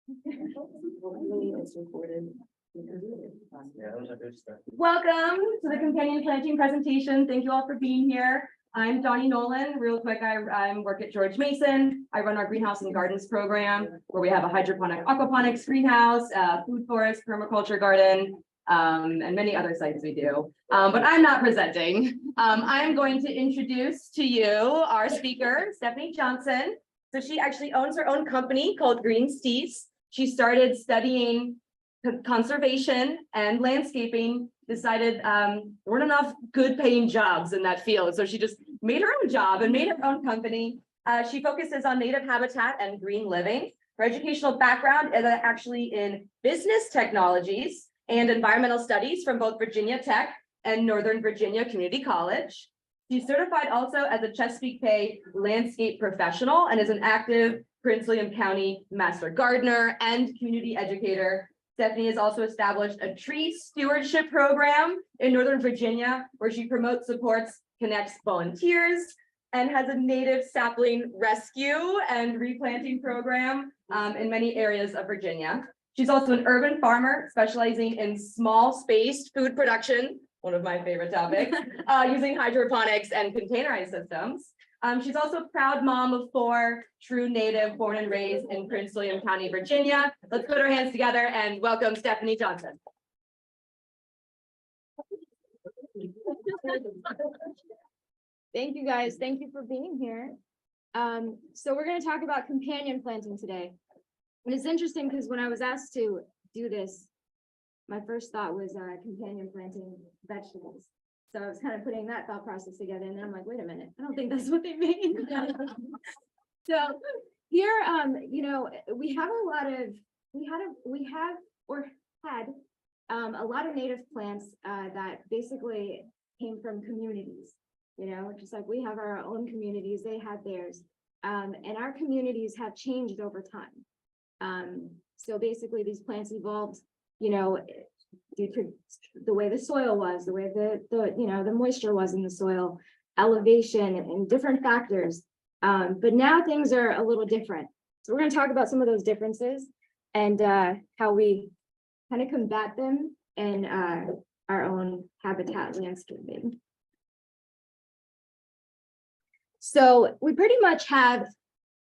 Welcome to the companion planting presentation. Thank you all for being here. I'm Donnie Nolan. Real quick, I work at George Mason. I run our greenhouse and gardens program where we have a hydroponic aquaponics greenhouse, food forest, permaculture garden, and many other sites we do. But I'm not presenting. I'm going to introduce to you our speaker, Stephanie Johnson. So she actually owns her own company called Steeze. She started studying conservation and landscaping, decided there weren't enough good paying jobs in that field. So she just made her own job and made her own company. She focuses on native habitat and green living. Her educational background is actually in business technologies and environmental studies from both Virginia Tech and Northern Virginia Community College. She's certified also as a Chesapeake Bay landscape professional and is an active Prince William County master gardener and community educator. Stephanie has also established a tree stewardship program in Northern Virginia where she promotes, supports, connects volunteers, and has a native sapling rescue and replanting program in many areas of Virginia. She's also an urban farmer specializing in small spaced food production, one of my favorite topics, using hydroponics and containerized systems. She's also a proud mom of 4, true native, born and raised in Prince William County, Virginia. Let's put our hands together and welcome Stephanie Johnson. Thank you guys. Thank you for being here. So we're going to talk about companion planting today. And it's interesting because when I was asked to do this, my first thought was companion planting vegetables. So I was kind of putting that thought process together, and then I'm like, wait a minute, I don't think that's what they mean. So here, you know, we have a lot of, we had a lot of native plants that basically came from communities, you know, just like we have our own communities, they had theirs. And our communities have changed over time. So basically these plants evolved, you know, due to the way the soil was, the way the moisture was in the soil, elevation and different factors. But now things are a little different. So we're going to talk about some of those differences and how we kind of combat them in our own habitat landscaping. So we pretty much have,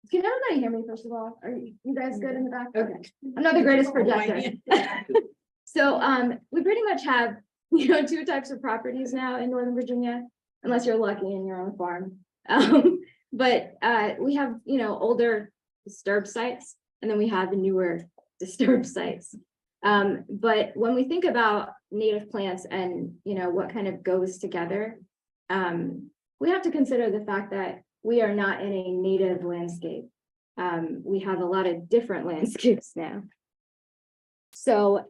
can everybody hear me first of all? Are you guys good in the back? Okay. I'm not the greatest projector. So we pretty much have, you know, 2 types of properties now in Northern Virginia, unless you're lucky in your own farm. But we have, you know, older disturbed sites, and then we have the newer disturbed sites. But when we think about native plants and, you know, what kind of goes together, we have to consider the fact that we are not in a native landscape. We have a lot of different landscapes now. So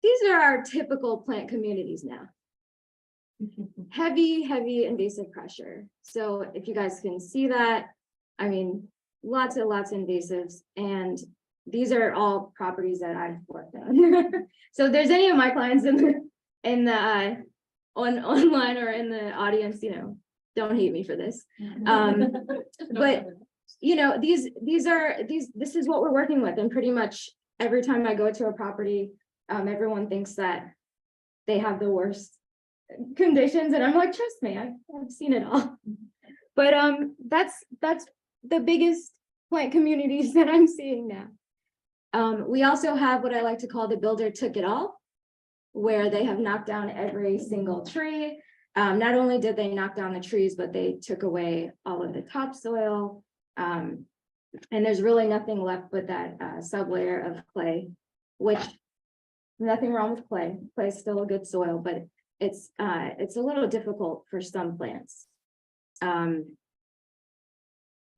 these are our typical plant communities now. Heavy invasive pressure. So if you guys can see that, I mean, lots of invasives. And these are all properties that I've worked on. So if there's any of my clients online or in the audience, you know, don't hate me for this. But you know, this is what we're working with. And pretty much every time I go to a property, everyone thinks that they have the worst conditions, and I'm like, trust me, I've seen it all. But that's the biggest plant communities that I'm seeing now. We also have what I like to call the builder took it all, where they have knocked down every single tree. Not only did they knock down the trees, but they took away all of the topsoil. And there's really nothing left but that sublayer of clay, which nothing wrong with clay. Clay is still a good soil, but it's a little difficult for some plants. And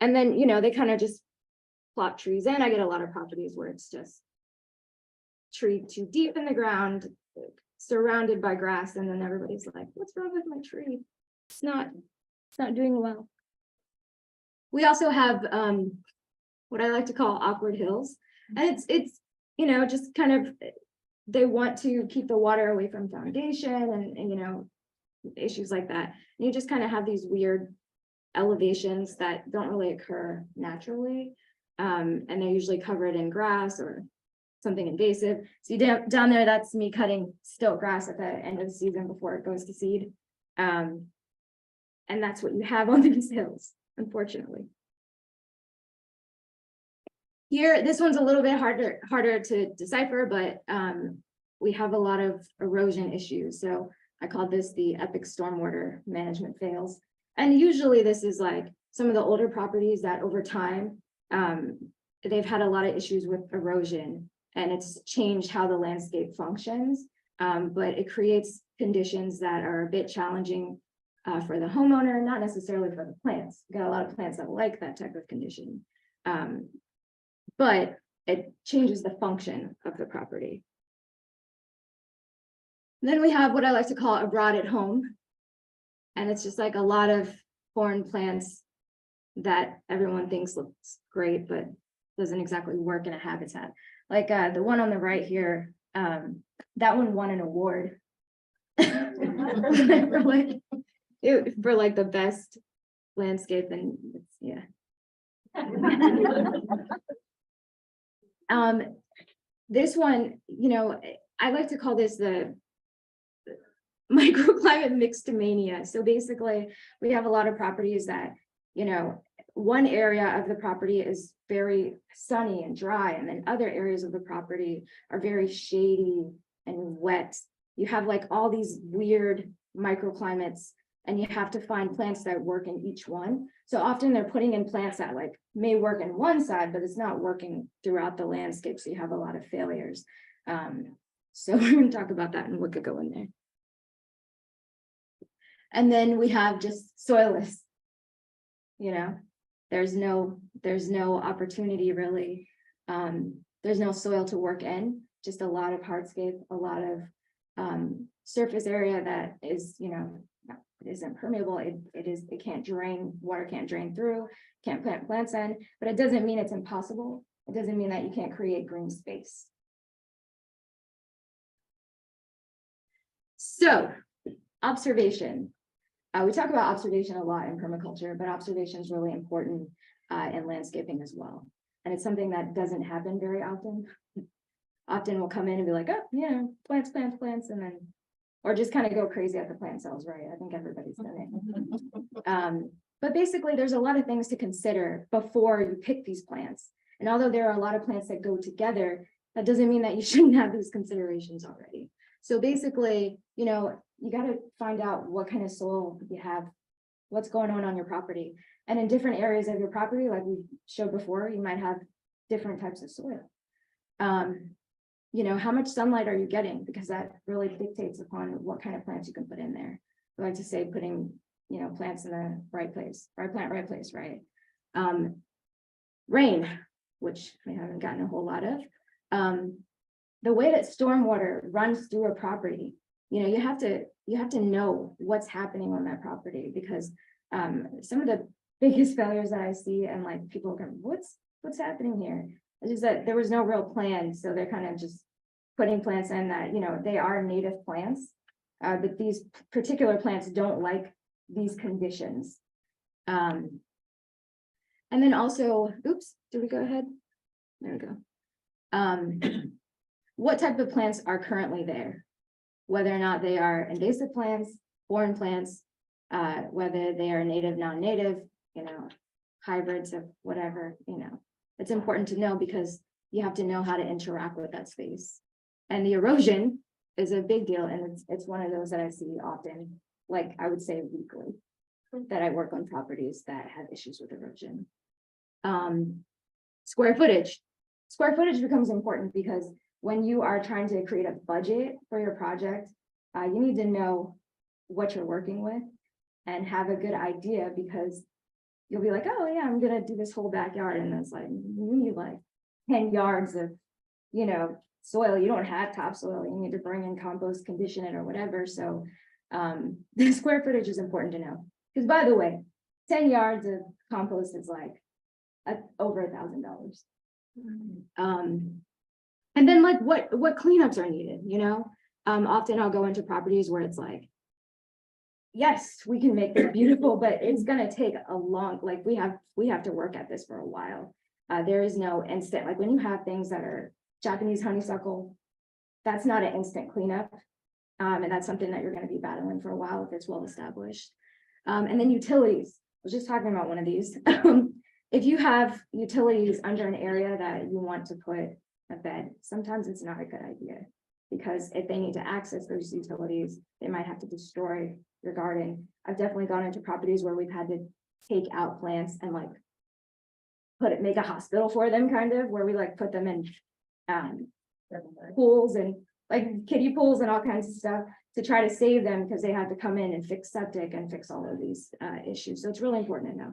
then, you know, they kind of just plop trees in. I get a lot of properties where it's just tree too deep in the ground, surrounded by grass, and then everybody's like, what's wrong with my tree? It's not doing well. We also have what I like to call awkward hills. And it's you know, just kind of, they want to keep the water away from foundation and you know, issues like that. And you just kind of have these weird elevations that don't really occur naturally. and they're usually covered in grass or something invasive. So down there, that's me cutting stilt grass at the end of the season before it goes to seed. And that's what you have on these hills, unfortunately. Here, this one's a little bit harder to decipher, but we have a lot of erosion issues. So I call this the epic stormwater management fails. And usually this is like some of the older properties that over time, they've had a lot of issues with erosion, and it's changed how the landscape functions. But it creates conditions that are a bit challenging for the homeowner, not necessarily for the plants. We've got a lot of plants that like that type of condition. But it changes the function of the property. Then we have what I like to call a broad at home. And it's just like a lot of foreign plants that everyone thinks looks great, but doesn't exactly work in a habitat. Like the one on the right here, that one won an award for like the best landscape, and yeah. This one, you know, I like to call this the microclimate mixtomania. So basically, we have a lot of properties that, you know, one area of the property is very sunny and dry, and then other areas of the property are very shady and wet. You have like all these weird microclimates, and you have to find plants that work in each one. So often they're putting in plants that like may work in one side, but it's not working throughout the landscape. So you have a lot of failures. So we're going to talk about that and what could go in there. And then we have just soilless, you know, there's no opportunity really. There's no soil to work in, just a lot of hardscape, a lot of surface area that is, you know, it isn't permeable. It can't drain, water can't drain through, can't plant plants in, but it doesn't mean it's impossible. It doesn't mean that you can't create green space. So, observation. We talk about observation a lot in permaculture, but observation is really important in landscaping as well. And it's something that doesn't happen very often. Often we'll come in and be like, oh, yeah, plants, and then, or just kind of go crazy at the plant cells, right? I think everybody's done it. But basically, there's a lot of things to consider before you pick these plants. And although there are a lot of plants that go together, that doesn't mean that you shouldn't have these considerations already. So basically, you know, you got to find out what kind of soil you have, what's going on your property. And in different areas of your property, like we showed before, you might have different types of soil. You know, how much sunlight are you getting? Because that really dictates upon what kind of plants you can put in there. I like to say putting, you know, plants in the right place, right plant, right place, right? Rain, which we haven't gotten a whole lot of. The way that stormwater runs through a property, you know, you have to know what's happening on that property, because some of the biggest failures that I see, and like people go, what's happening here? It's just that there was no real plan. So they're kind of just putting plants in that, you know, they are native plants, but these particular plants don't like these conditions. And then also, oops, did we go ahead? There we go. What type of plants are currently there? Whether or not they are invasive plants, foreign plants, whether they are native, non-native, you know, hybrids of whatever, you know. It's important to know because you have to know how to interact with that space. And the erosion is a big deal. And it's one of those that I see often, like I would say weekly, that I work on properties that have issues with erosion. Square footage. Square footage becomes important because when you are trying to create a budget for your project, you need to know what you're working with and have a good idea, because you'll be like, oh yeah, I'm gonna do this whole backyard, and it's like you need like 10 yards of, you know, soil. You don't have topsoil. You need to bring in compost, condition it, or whatever. So the square footage is important to know, because by the way, 10 yards of compost is like over $1,000. And then like what cleanups are needed, you know? Often I'll go into properties where it's like, yes, we can make this beautiful, but it's gonna take a long, like we have to work at this for a while. There is no instant, like when you have things that are Japanese honeysuckle, that's not an instant cleanup. And that's something that you're going to be battling for a while if it's well established. And then utilities, I was just talking about one of these. If you have utilities under an area that you want to put a bed, sometimes it's not a good idea, because if they need to access those utilities, they might have to destroy your garden. I've definitely gone into properties where we've had to take out plants and like make a hospital for them, kind of, where we like put them in pools and like kiddie pools and all kinds of stuff to try to save them, because they had to come in and fix septic and fix all of these issues. So it's really important to know.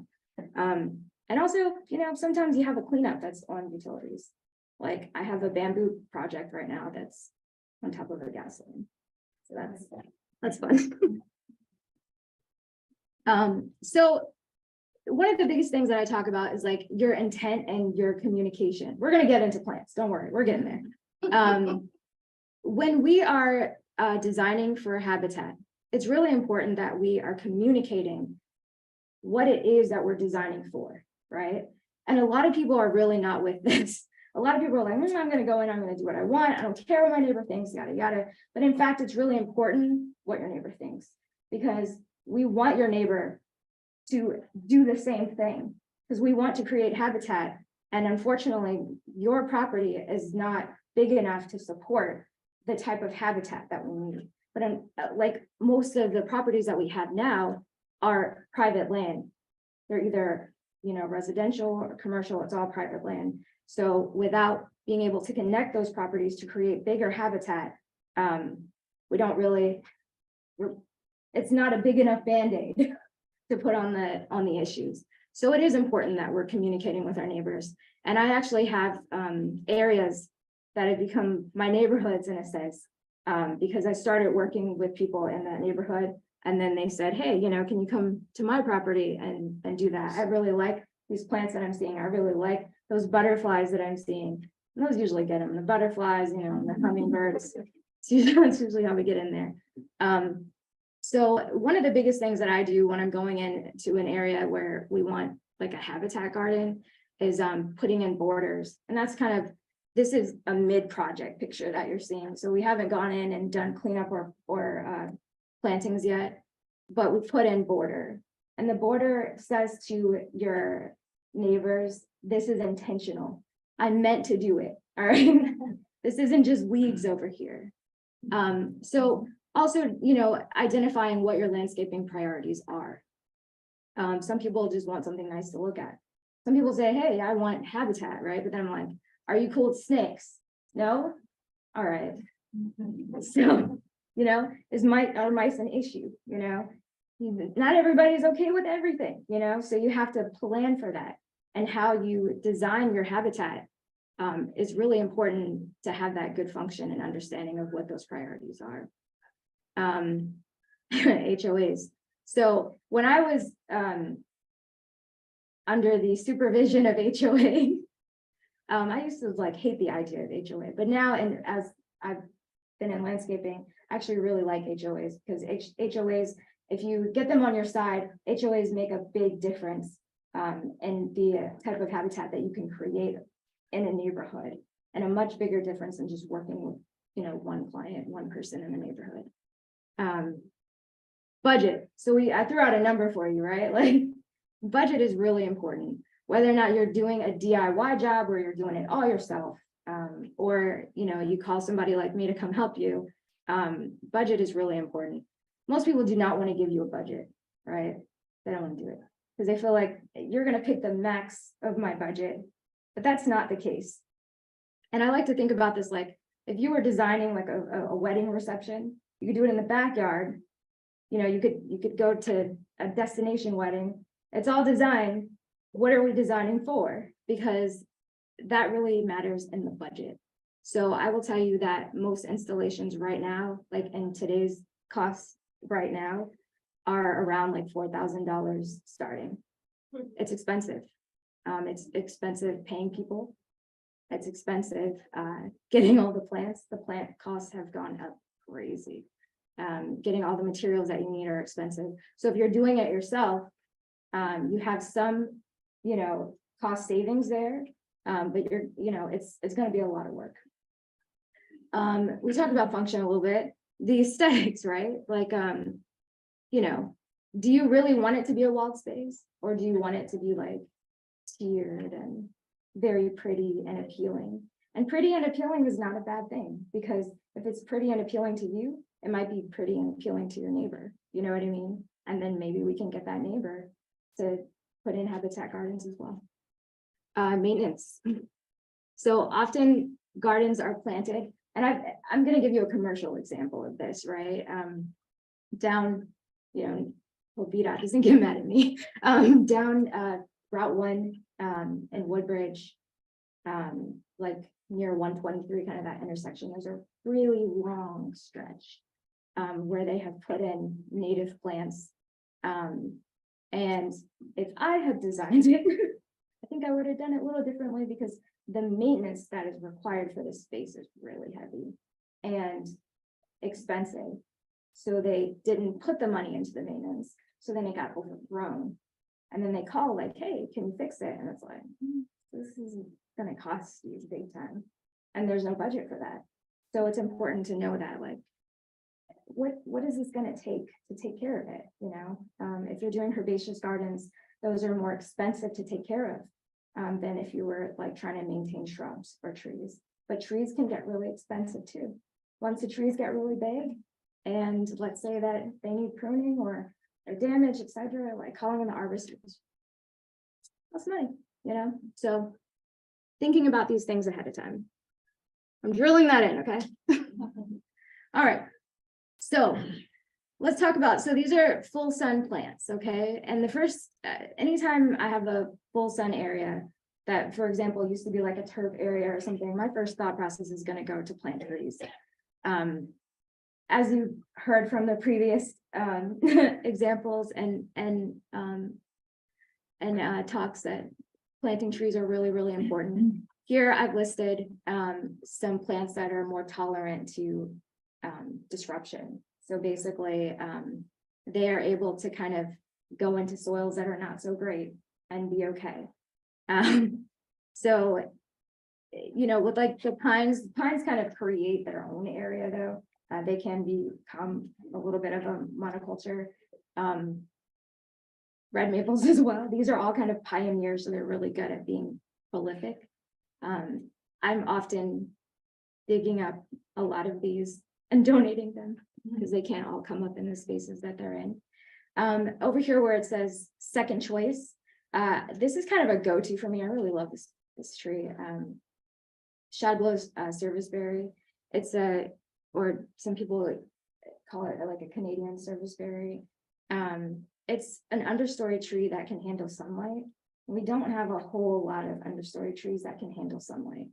And also, you know, sometimes you have a cleanup that's on utilities. Like I have a bamboo project right now that's on top of a gas line. So that's fun. So one of the biggest things that I talk about is like your intent and your communication. We're going to get into plants. Don't worry, we're getting there. When we are designing for habitat, it's really important that we are communicating what it is that we're designing for, right? And a lot of people are really not with this. A lot of people are like, I'm going to go in, I'm going to do what I want. I don't care what my neighbor thinks, yada, yada. But in fact, it's really important what your neighbor thinks, because we want your neighbor to do the same thing, because we want to create habitat. And unfortunately, your property is not big enough to support the type of habitat that we need. But like most of the properties that we have now are private land. They're either, you know, residential or commercial, it's all private land. So without being able to connect those properties to create bigger habitat, we don't really, it's not a big enough Band-Aid to put on the issues. So it is important that we're communicating with our neighbors. And I actually have areas that have become my neighborhoods in a sense, because I started working with people in that neighborhood, and then they said, hey, you know, can you come to my property and do that? I really like these plants that I'm seeing. I really like those butterflies that I'm seeing. And those usually get them, the butterflies, you know, and the hummingbirds. That's usually how we get in there. So one of the biggest things that I do when I'm going into an area where we want like a habitat garden is putting in borders. And that's kind of, this is a mid-project picture that you're seeing. So we haven't gone in and done cleanup or plantings yet, but we put in border. And the border says to your neighbors, this is intentional. I meant to do it, all right? This isn't just weeds over here. So also, you know, identifying what your landscaping priorities are. Some people just want something nice to look at. Some people say, hey, I want habitat, right? But then I'm like, are you cool with snakes? No? All right. So, you know, are mice an issue? You know, not everybody's okay with everything, you know, so you have to plan for that. And how you design your habitat is really important to have that good function and understanding of what those priorities are. HOAs. So when I was under the supervision of HOA, I used to like hate the idea of HOA, but now, and as I've been in landscaping, I actually really like HOAs, because HOAs, if you get them on your side, HOAs make a big difference in the type of habitat that you can create in a neighborhood, and a much bigger difference than just working with, you know, one client, one person in the neighborhood. Budget. So I threw out a number for you, right? Like budget is really important, whether or not you're doing a DIY job or you're doing it all yourself, or, you know, you call somebody like me to come help you. Budget is really important. Most people do not want to give you a budget, right? They don't want to do it because they feel like you're going to pick the max of my budget, but that's not the case. And I like to think about this like, if you were designing like a wedding reception, you could do it in the backyard. You know, you could go to a destination wedding. It's all designed. What are we designing for? Because that really matters in the budget. So I will tell you that most installations right now, like in today's costs right now, are around like $4,000 starting. It's expensive. It's expensive paying people. It's expensive getting all the plants. The plant costs have gone up crazy. Getting all the materials that you need are expensive. So if you're doing it yourself, you have some, you know, cost savings there, But it's going to be a lot of work. We talked about function a little bit, the aesthetics, right? Like, do you really want it to be a walled space, or do you want it to be like tiered and very pretty and appealing? And pretty and appealing is not a bad thing, because if it's pretty and appealing to you, it might be pretty and appealing to your neighbor. You know what I mean? And then maybe we can get that neighbor to put in habitat gardens as well. Maintenance. So often gardens are planted, and I'm going to give you a commercial example of this, right? Down, hope VDOT doesn't get mad at me. Down Route 1 in Woodbridge, like near 123, kind of that intersection, there's a really long stretch where they have put in native plants. And if I had designed it, I think I would have done it a little differently, because the maintenance that is required for this space is really heavy and expensive. So they didn't put the money into the maintenance. So then it got overgrown. And then they call like, hey, can you fix it? And it's like, this is going to cost you big time. And there's no budget for that. So it's important to know that, like, what is this going to take care of it? If you're doing herbaceous gardens, those are more expensive to take care of than if you were like trying to maintain shrubs or trees. But trees can get really expensive too. Once the trees get really big, and let's say that they need pruning or they're damaged, etc., like calling in the arborist, that's money, So thinking about these things ahead of time. I'm drilling that in, okay? All right. So let's talk about, so these are full sun plants, okay? And the first, anytime I have a full sun area that, for example, used to be like a turf area or something, my first thought process is going to go to plant trees. As you heard from the previous examples and talks, that planting trees are really, really important. Here I've listed some plants that are more tolerant to disruption. So basically, they are able to kind of go into soils that are not so great and be okay. So, with like the pines kind of create their own area though. They can become a little bit of a monoculture. Red maples as well. These are all kind of pioneers, so they're really good at being prolific. I'm often digging up a lot of these and donating them, because they can't all come up in the spaces that they're in. Over here where it says second choice, this is kind of a go-to for me. I really love this tree. Shadblow serviceberry. It's or some people call it like a Canadian serviceberry. It's an understory tree that can handle sunlight. We don't have a whole lot of understory trees that can handle sunlight.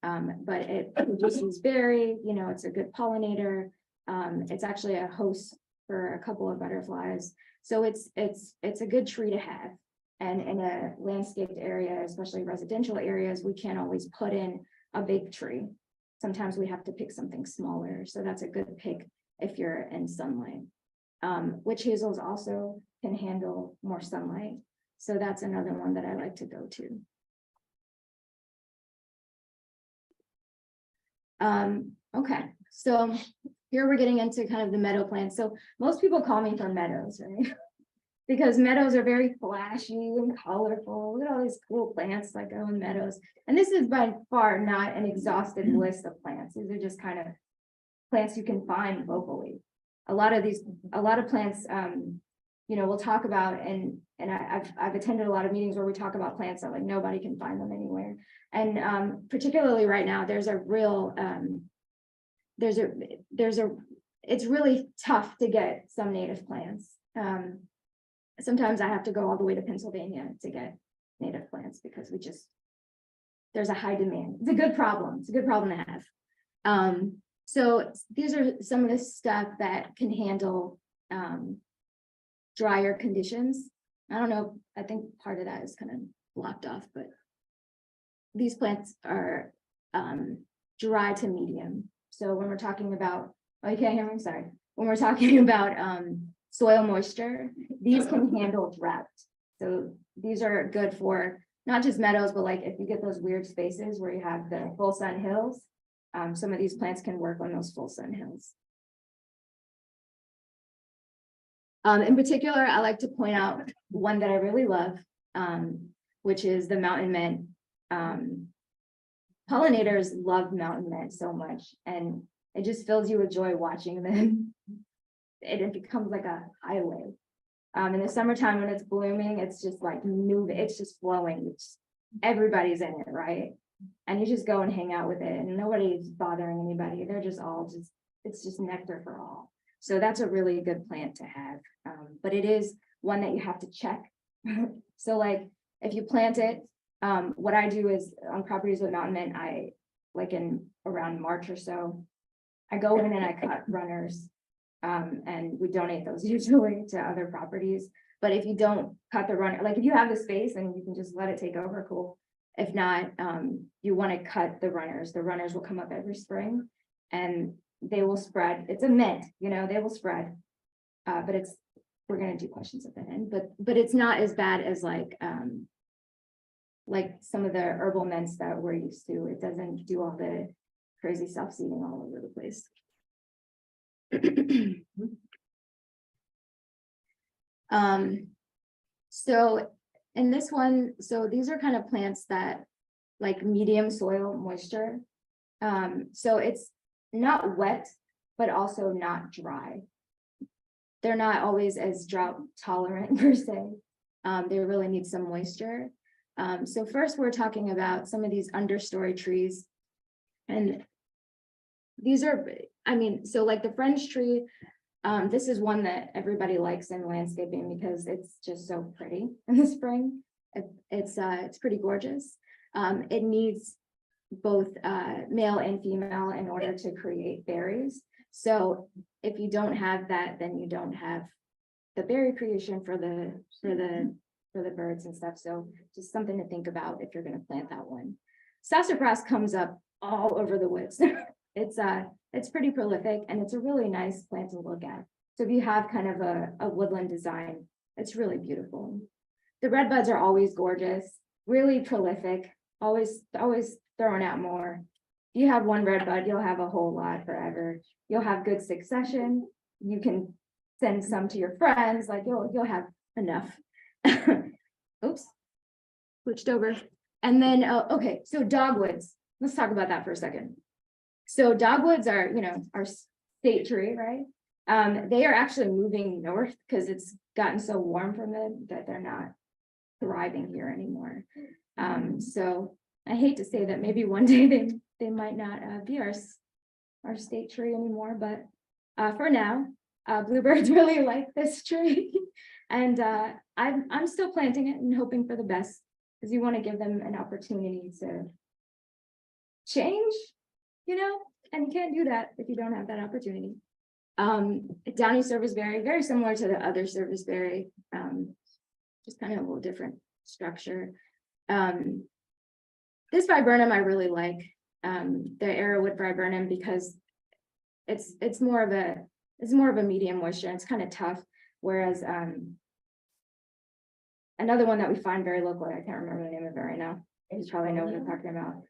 But it produces berry, it's a good pollinator. It's actually a host for a couple of butterflies. So it's a good tree to have. And in a landscaped area, especially residential areas, we can't always put in a big tree. Sometimes we have to pick something smaller. So that's a good pick if you're in sunlight. Witch hazels also can handle more sunlight. So that's another one that I like to go to. Okay, so here we're getting into kind of the meadow plants. So most people call me for meadows, right? Because meadows are very flashy and colorful. Look at all these cool plants that go in meadows. And this is by far not an exhaustive list of plants. These are just kind of plants you can find locally. A lot of plants, we'll talk about, and I've attended a lot of meetings where we talk about plants that like nobody can find them anywhere. And particularly right now, there's a real, it's really tough to get some native plants. Sometimes I have to go all the way to Pennsylvania to get native plants because there's a high demand. It's a good problem. It's a good problem to have. So these are some of the stuff that can handle drier conditions. I don't know. I think part of that is kind of blocked off, but these plants are dry to medium. So when we're talking about, oh, you can't hear me? Sorry. When we're talking about soil moisture, these can handle drought. So these are good for not just meadows, but like if you get those weird spaces where you have the full sun hills, some of these plants can work on those full sun hills. In particular, I like to point out one that I really love, which is the mountain mint. Pollinators love mountain mint so much, and it just fills you with joy watching them. It becomes like a highway. In the summertime when it's blooming, it's just like moving, it's just flowing. Everybody's in it, right? And you just go and hang out with it, and nobody's bothering anybody. They're just all it's just nectar for all. So that's a really good plant to have. But it is one that you have to check. So like if you plant it, what I do is on properties with mountain mint, I like in around March or so, I go in and I cut runners. And we donate those usually to other properties. But if you don't cut the runner, like if you have the space and you can just let it take over, cool. If not, you want to cut the runners will come up every spring and they will spread. It's a mint, you know, they will spread. But we're going to do questions at the end, but it's not as bad as like some of the herbal mints that we're used to. It doesn't do all the crazy self-seeding all over the place. So in this one, so these are kind of plants that like medium soil moisture. So it's not wet, but also not dry. They're not always as drought tolerant per se. They really need some moisture. So first we're talking about some of these understory trees. And these are, I mean, so like the French tree, this is one that everybody likes in landscaping because it's just so pretty in the spring. It's pretty gorgeous. It needs both male and female in order to create berries. So if you don't have that, then you don't have the berry creation for the birds and stuff. So just something to think about if you're going to plant that one. Sassafras comes up all over the woods. It's pretty prolific and it's a really nice plant to look at. So if you have kind of a woodland design, it's really beautiful. The red buds are always gorgeous, really prolific, always throwing out more. If you have one red bud, you'll have a whole lot forever. You'll have good succession. You can send some to your friends, like you'll have enough. Oops, switched over. And then, okay, so dogwoods. Let's talk about that for a second. So dogwoods are, you know, our state tree, right? They are actually moving north because it's gotten so warm from them that they're not thriving here anymore. So I hate to say that maybe one day they might not be our state tree anymore, but for now, bluebirds really like this tree. And I'm still planting it and hoping for the best because you want to give them an opportunity to change, you know, and you can't do that if you don't have that opportunity. Downy serviceberry, very similar to the other serviceberry, just kind of a little different structure. This viburnum I really like, the arrowwood viburnum, because it's more of a medium moisture. It's kind of tough, whereas another one that we find very locally, I can't remember the name of it right now. You probably know what I'm talking about.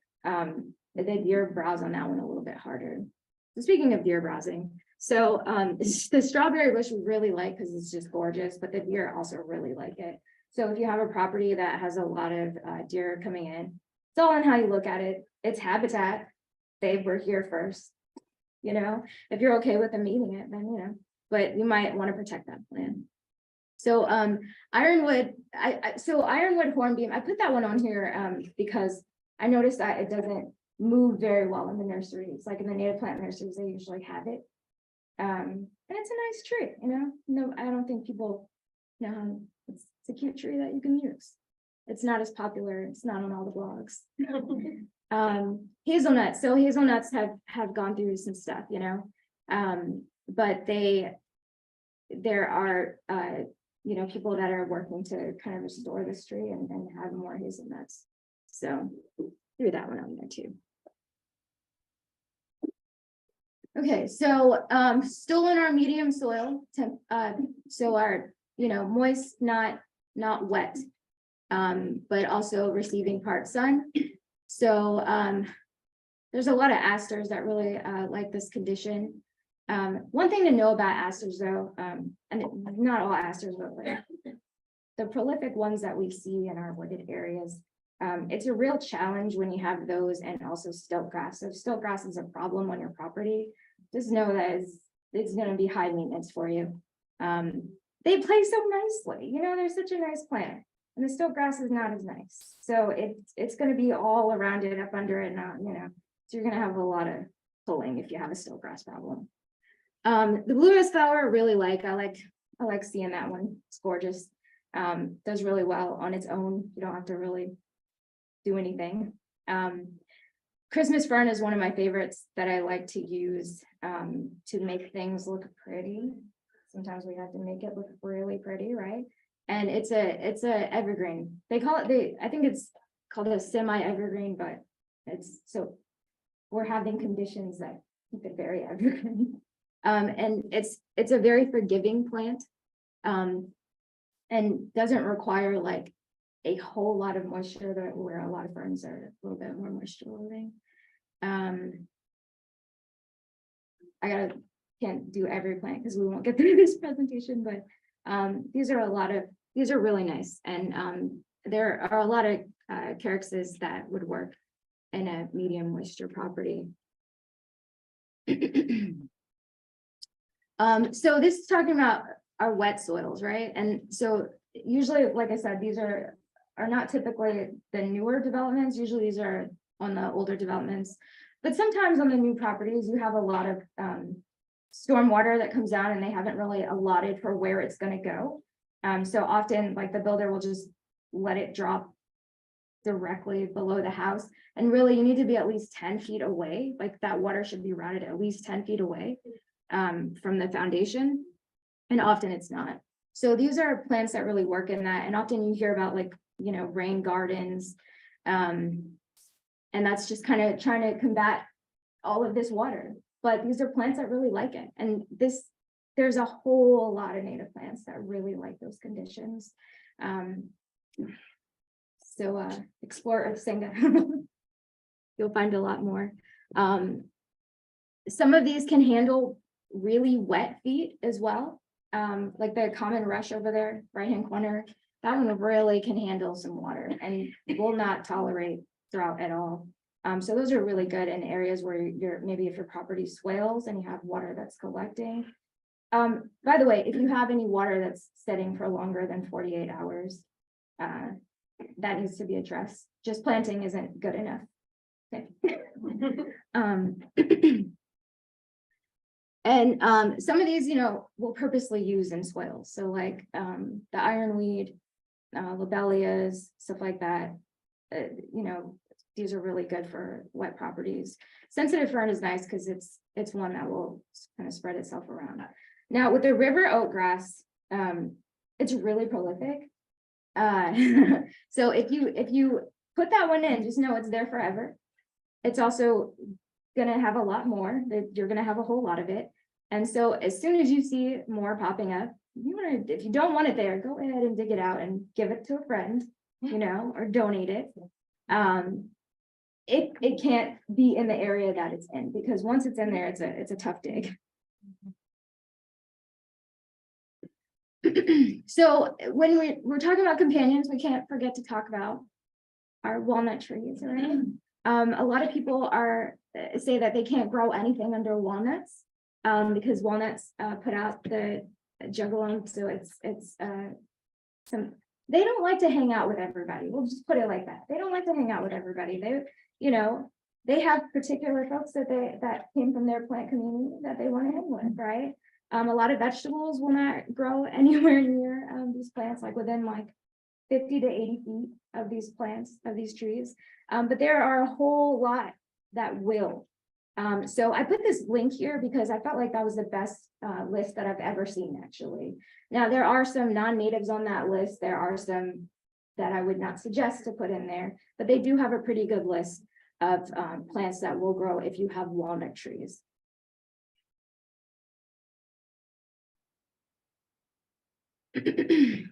The deer browse on that one a little bit harder. So speaking of deer browsing, so the strawberry bush we really like because it's just gorgeous, but the deer also really like it. So if you have a property that has a lot of deer coming in, it's all on how you look at it. It's habitat. They were here first. You know, if you're okay with them eating it, then you know, but you might want to protect that plant. So ironwood, ironwood hornbeam, I put that one on here because I noticed that it doesn't move very well in the nurseries. Like in the native plant nurseries, they usually have it. And it's a nice tree, you know. No, I don't think people know it's a cute tree that you can use. It's not as popular, it's not on all the blogs. Hazelnuts. So hazelnuts have gone through some stuff, you know. But there are you know, people that are working to kind of restore this tree and have more hazelnuts. So threw that one on there too. Okay, so still in our medium soil, so our, you know, moist, not wet. but also receiving part sun. So there's a lot of asters that really like this condition. One thing to know about asters though, and not all asters, but like the prolific ones that we see in our wooded areas, it's a real challenge when you have those and also stilt grass. So if stilt grass is a problem on your property, just know that it's going to be high maintenance for you. They play so nicely, you know, they're such a nice plant, and the stilt grass is not as nice. So it's going to be all around it, up under it, not, you know, so you're going to have a lot of pulling if you have a stilt grass problem. The blue rose flower I really like. I like seeing that one. It's gorgeous. Does really well on its own. You don't have to really do anything. Christmas fern is one of my favorites that I like to use to make things look pretty. Sometimes we have to make it look really pretty, right? And it's a evergreen. They call it, I think it's called a semi-evergreen, but so we're having conditions that keep it very evergreen. And it's a very forgiving plant, and doesn't require like a whole lot of moisture, where a lot of ferns are a little bit more moisture loading. Can't do every plant because we won't get through this presentation, but these are really nice, and there are a lot of caricases that would work in a medium moisture property. So this is talking about our wet soils, right? And so usually, like I said, these are not typically the newer developments. Usually these are on the older developments, but sometimes on the new properties, you have a lot of storm water that comes down and they haven't really allotted for where it's going to go. So often like the builder will just let it drop directly below the house. And really you need to be at least 10 feet away. Like that water should be routed at least 10 feet away from the foundation. And often it's not. So these are plants that really work in that. And often you hear about like, you know, rain gardens. And that's just kind of trying to combat all of this water. But these are plants that really like it. And there's a whole lot of native plants that really like those conditions. So explore Ersinga. You'll find a lot more. Some of these can handle really wet feet as well. Like the common rush over there, right-hand corner, that one really can handle some water and will not tolerate drought at all. So those are really good in areas where maybe if your property swales and you have water that's collecting. By the way, if you have any water that's sitting for longer than 48 hours, that needs to be addressed. Just planting isn't good enough. Okay. And some of these, you know, we'll purposely use in soils. So like the ironweed, lobelias, stuff like that. You know, these are really good for wet properties. Sensitive fern is nice because it's one that will kind of spread itself around. Now with the river oat grass, it's really prolific. So if you put that one in, just know it's there forever. It's also gonna have a lot more. You're gonna have a whole lot of it. And so as soon as you see more popping up, if you don't want it there, go ahead and dig it out and give it to a friend, you know, or donate it. It can't be in the area that it's in, because once it's in there, it's a tough dig. So when we're talking about companions, we can't forget to talk about our walnut trees, right? A lot of people say that they can't grow anything under walnuts because walnuts put out the juggalo, so it's they don't like to hang out with everybody. We'll just put it like that. They don't like to hang out with everybody. They have particular folks that came from their plant community that they want to hang with, right? A lot of vegetables will not grow anywhere near these plants, like within like 50 to 80 feet of these plants, of these trees. But there are a whole lot that will. So I put this link here because I felt like that was the best list that I've ever seen, actually. Now, there are some non-natives on that list. There are some that I would not suggest to put in there, but they do have a pretty good list of plants that will grow if you have walnut trees.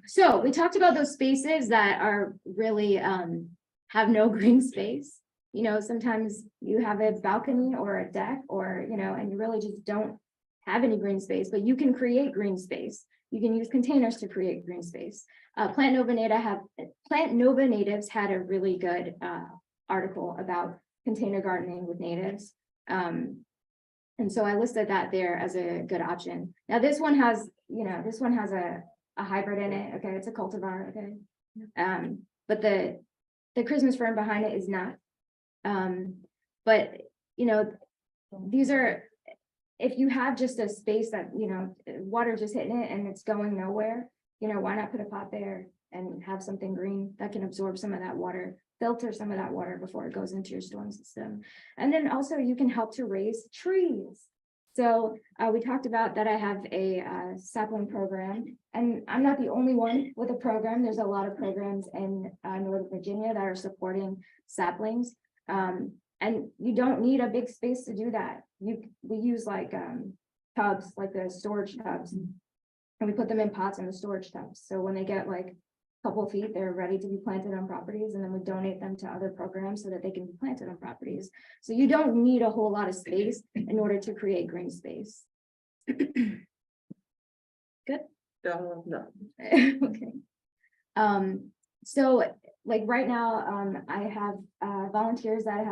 So we talked about those spaces that are really have no green space. You know, sometimes you have a balcony or a deck or, you know, and you really just don't have any green space, but you can create green space. You can use containers to create green space. Plant Nova Natives had a really good article about container gardening with natives. And so I listed that there as a good option. Now this one has, you know, this one has a hybrid in it. Okay, it's a cultivar. Okay, but the Christmas fern behind it is not. But you know, these are, if you have just a space that, you know, water just hitting it and it's going nowhere, you know, why not put a pot there and have something green that can absorb some of that water, filter some of that water before it goes into your storm system. And then also you can help to raise trees. So we talked about that I have a sapling program, and I'm not the only one with a program. There's a lot of programs in Northern Virginia that are supporting saplings. And you don't need a big space to do that. We use like tubs, like the storage tubs, and we put them in pots in the storage tubs. So when they get like a couple of feet, they're ready to be planted on properties, and then we donate them to other programs so that they can be planted on properties. So you don't need a whole lot of space in order to create green space. Good. No. Okay. So like right now, I have volunteers that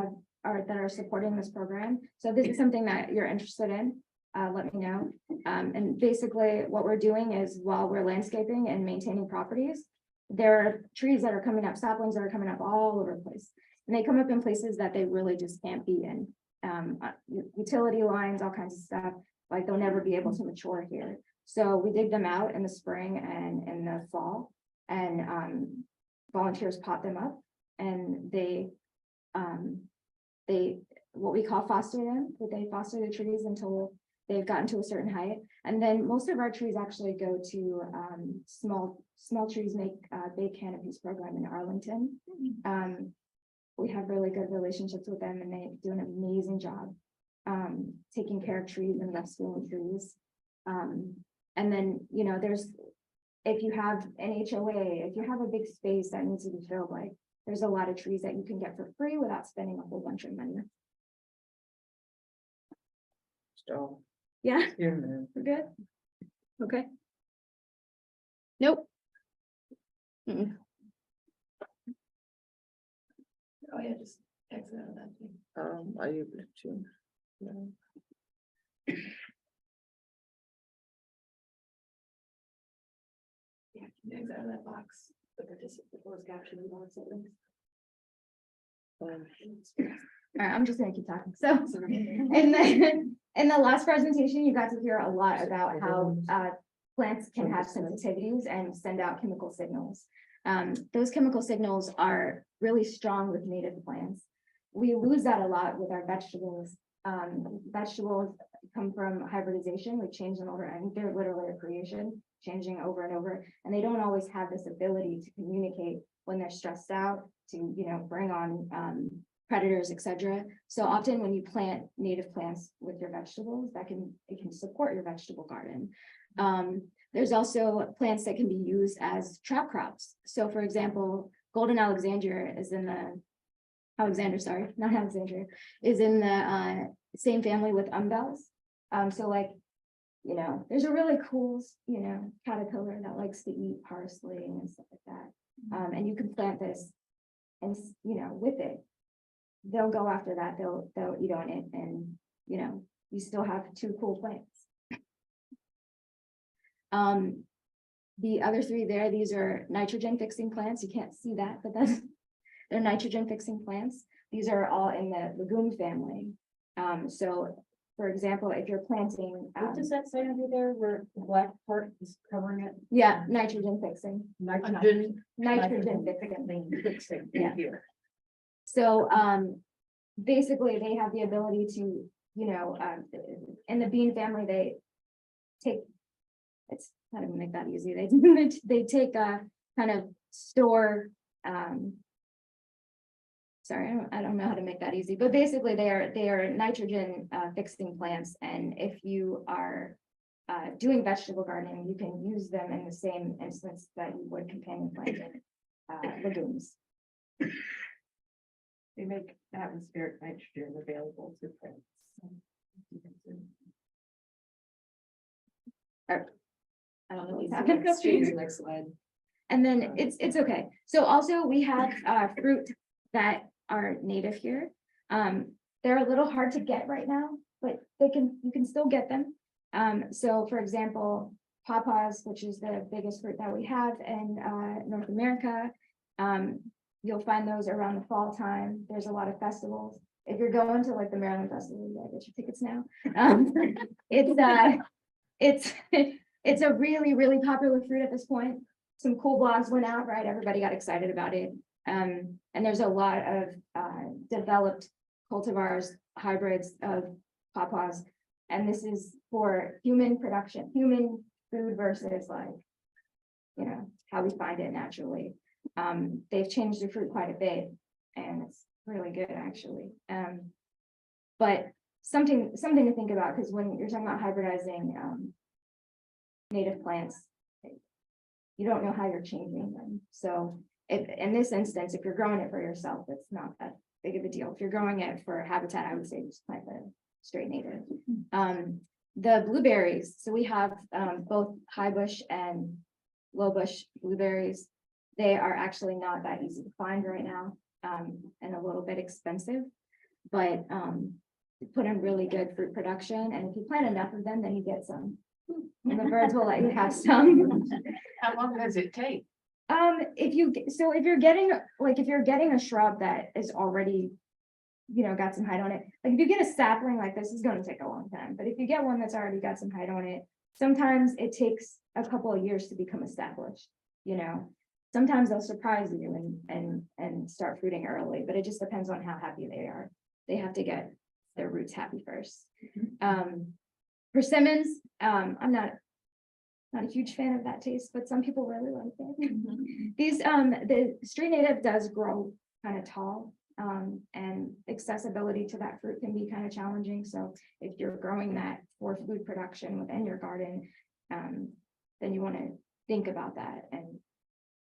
are supporting this program. So if this is something that you're interested in, let me know. And basically what we're doing is, while we're landscaping and maintaining properties, there are trees that are coming up, saplings that are coming up all over the place. And they come up in places that they really just can't be in. Utility lines, all kinds of stuff, like they'll never be able to mature here. So we dig them out in the spring and in the fall, and volunteers pot them up, and they what we call foster them, but they foster the trees until they've gotten to a certain height. And then most of our trees actually go to small trees make big canopies program in Arlington. We have really good relationships with them, and they do an amazing job taking care of trees and rescuing trees. And then, you know, if you have an HOA, if you have a big space that needs to be filled, like there's a lot of trees that you can get for free without spending a whole bunch of money. So, Yeah, yeah, man. we're good. Okay. Nope. Mm-mm. Oh yeah, just exit out of that thing. Are you able to? No. Yeah, can you exit out of that box, the participant closed captioning box. I think. All right, I'm just gonna keep talking. So, and then in the last presentation, you got to hear a lot about how plants can have sensitivities and send out chemical signals. Those chemical signals are really strong with native plants. We lose that a lot with our vegetables. Vegetables come from hybridization. We change them over, and they're literally a creation, changing over and over. And they don't always have this ability to communicate when they're stressed out, to, you know, bring on predators, etc. So often when you plant native plants with your vegetables, it can support your vegetable garden. There's also plants that can be used as trap crops. So for example, golden Alexandria is in the is in the same family with umbels. So like, you know, there's a really cool, you know, caterpillar that likes to eat parsley and stuff like that. And you can plant this, and you know, with it, they'll go after that, they'll eat on it, and you know, you still have two cool plants. The other three there, these are nitrogen fixing plants. You can't see that, but they're nitrogen fixing plants. These are all in the legume family. So for example, if you're planting, What does that say under there where the black part is covering it? yeah, nitrogen fixing. Nitrogen. Nitrogen fixing. Fixing. Yeah. Here. So basically they have the ability to, you know, in the bean family, they take, it's not even make that easy. They take a kind of store, sorry, I don't know how to make that easy, but basically they are nitrogen fixing plants. And if you are doing vegetable gardening, you can use them in the same instance that you would companion planting legumes. They make atmospheric nitrogen available to plants. I don't know what's happening. Next slide. And then it's okay. So also we have fruit that are native here. They're a little hard to get right now, but you can still get them. So for example, pawpaws, which is the biggest fruit that we have in North America. You'll find those around the fall time. There's a lot of festivals. If you're going to like the Maryland Festival, you gotta get your tickets now. It's a really, really popular fruit at this point. Some cool blogs went out, right? Everybody got excited about it. And there's a lot of developed cultivars, hybrids of pawpaws. And this is for human production, human food versus like, you know, how we find it naturally. They've changed the fruit quite a bit and it's really good actually. But something to think about, because when you're talking about hybridizing native plants, you don't know how you're changing them. So if in this instance, if you're growing it for yourself, it's not that big of a deal. If you're growing it for habitat, I would say just plant the straight native. The blueberries, so we have both high bush and low bush blueberries. They are actually not that easy to find right now, and a little bit expensive, but put in really good fruit production. And if you plant enough of them, then you get some. And the birds will let you have some. How long does it take? If you're getting a shrub that is already, you know, got some height on it, like if you get a sapling like this, it's going to take a long time. But if you get one that's already got some height on it, sometimes it takes a couple of years to become established. You know, sometimes they'll surprise you and start fruiting early, but it just depends on how happy they are. They have to get their roots happy first. Persimmons, I'm not a huge fan of that taste, but some people really like it. These, the street native does grow kind of tall, and accessibility to that fruit can be kind of challenging. So if you're growing that for food production within your garden, then you want to think about that and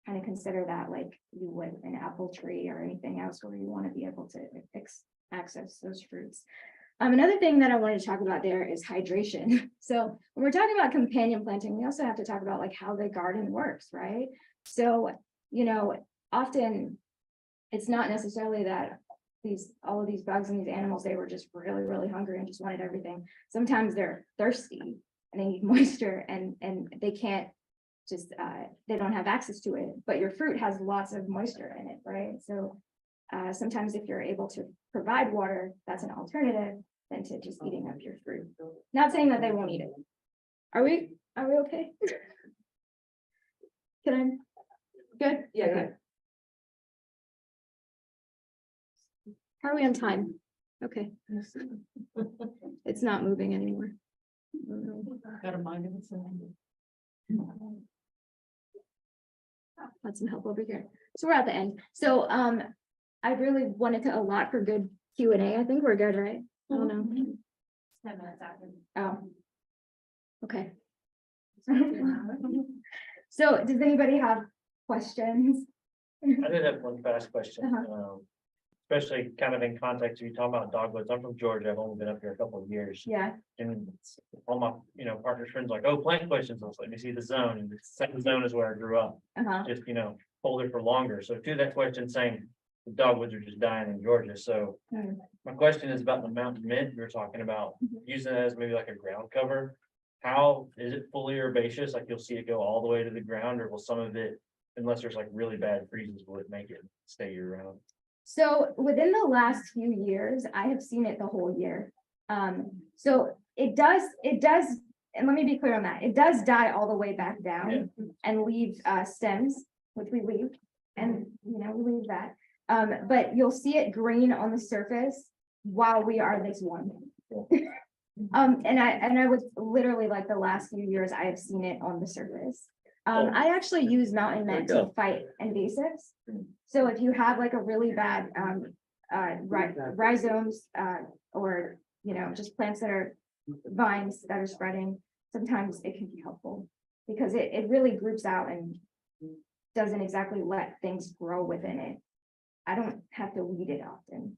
kind of consider that like you would an apple tree or anything else where you want to be able to access those fruits. Another thing that I wanted to talk about there is hydration. So when we're talking about companion planting, we also have to talk about like how the garden works, right? So, you know, often it's not necessarily that all of these bugs and these animals, they were just really, really hungry and just wanted everything. Sometimes they're thirsty and they need moisture and they can't just, they don't have access to it, but your fruit has lots of moisture in it, right? So sometimes if you're able to provide water, that's an alternative than to just eating up your fruit. Not saying that they won't eat it. Are we okay? Can I? Good? Yeah, good. How are we on time? Okay, it's not moving anymore. Got a mind of its own. Got some help over here. So we're at the end. So I really wanted to allot for good Q&A. I think we're good, right? I don't know. 10 minutes after. Oh. Okay. So does anybody have questions? I did have one fast question, especially kind of in context, you talking about dogwoods. I'm from Georgia. I've only been up here a couple of years. Yeah. And all my, partners, friends like, oh, plant questions. Let me see the zone. And the second zone is where I grew up. Just, older for longer. So to that question saying the dogwoods are just dying in Georgia. So my question is about the mountain mint. You're talking about using it as maybe like a ground cover. How is it fully herbaceous? Like you'll see it go all the way to the ground, or will some of it, unless there's like really bad freezes, will it make it stay year round? So within the last few years, I have seen it the whole year. So it does, and let me be clear on that. It does die all the way back down and leave stems, which we leave, and we leave that. But you'll see it green on the surface while we are this one. And I was literally like the last few years I have seen it on the surface. I actually use mountain mint to fight invasives. So if you have like a really bad rhizomes or just plants that are vines that are spreading, sometimes it can be helpful. Because it really groups out and doesn't exactly let things grow within it. I don't have to weed it often.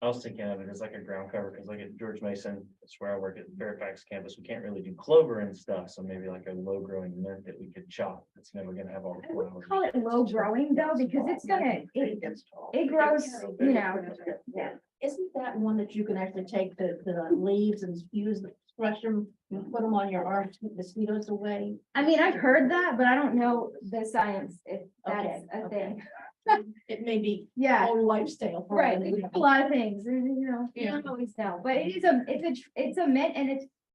I was thinking of it as like a ground cover, because like at George Mason, that's where I work at Fairfax campus, we can't really do clover and stuff, so maybe like a low growing mint that we could chop, it's never gonna have all the I wouldn't flowers. call it low growing though, because it's gonna, it grows, you know, yeah. Isn't that one that you can actually take the leaves and crush them, and put them on your arm to keep mosquitoes away? I mean, I've heard that, but I don't know the science if that's Okay, a okay. thing. It may be Yeah, whole lifestyle. for right, them. a lot of things, and you know, you Yeah. don't always know, but it is it's a mint and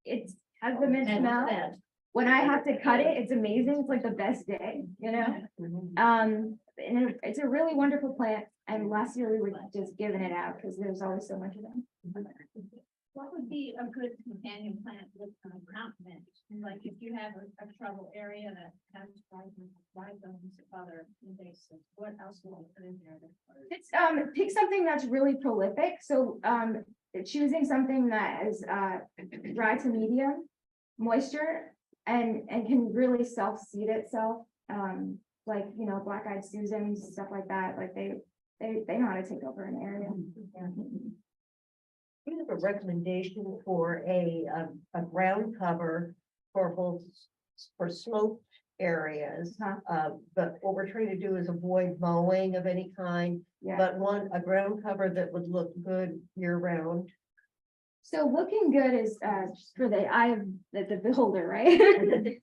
it's has the mint And smell. that. When I have to cut it, it's amazing, it's like the best day, you know? And it's a really wonderful plant, and last year we were just giving it out, because there's always so much of them. What would be a good companion plant with ground mint? Like if you have a trouble area that has rhizomes of other invasives, what else will you put in there? It's pick something that's really prolific, so choosing something that is dry to medium moisture and can really self-seed itself. Like, you know, black-eyed Susans, stuff like that, like they know how to take over an area. You have a recommendation for a ground cover for sloped areas. Huh. But what we're trying to do is avoid mowing of any kind, Yeah, but a ground cover that would look good year round. so looking good is for the eye of the beholder, right?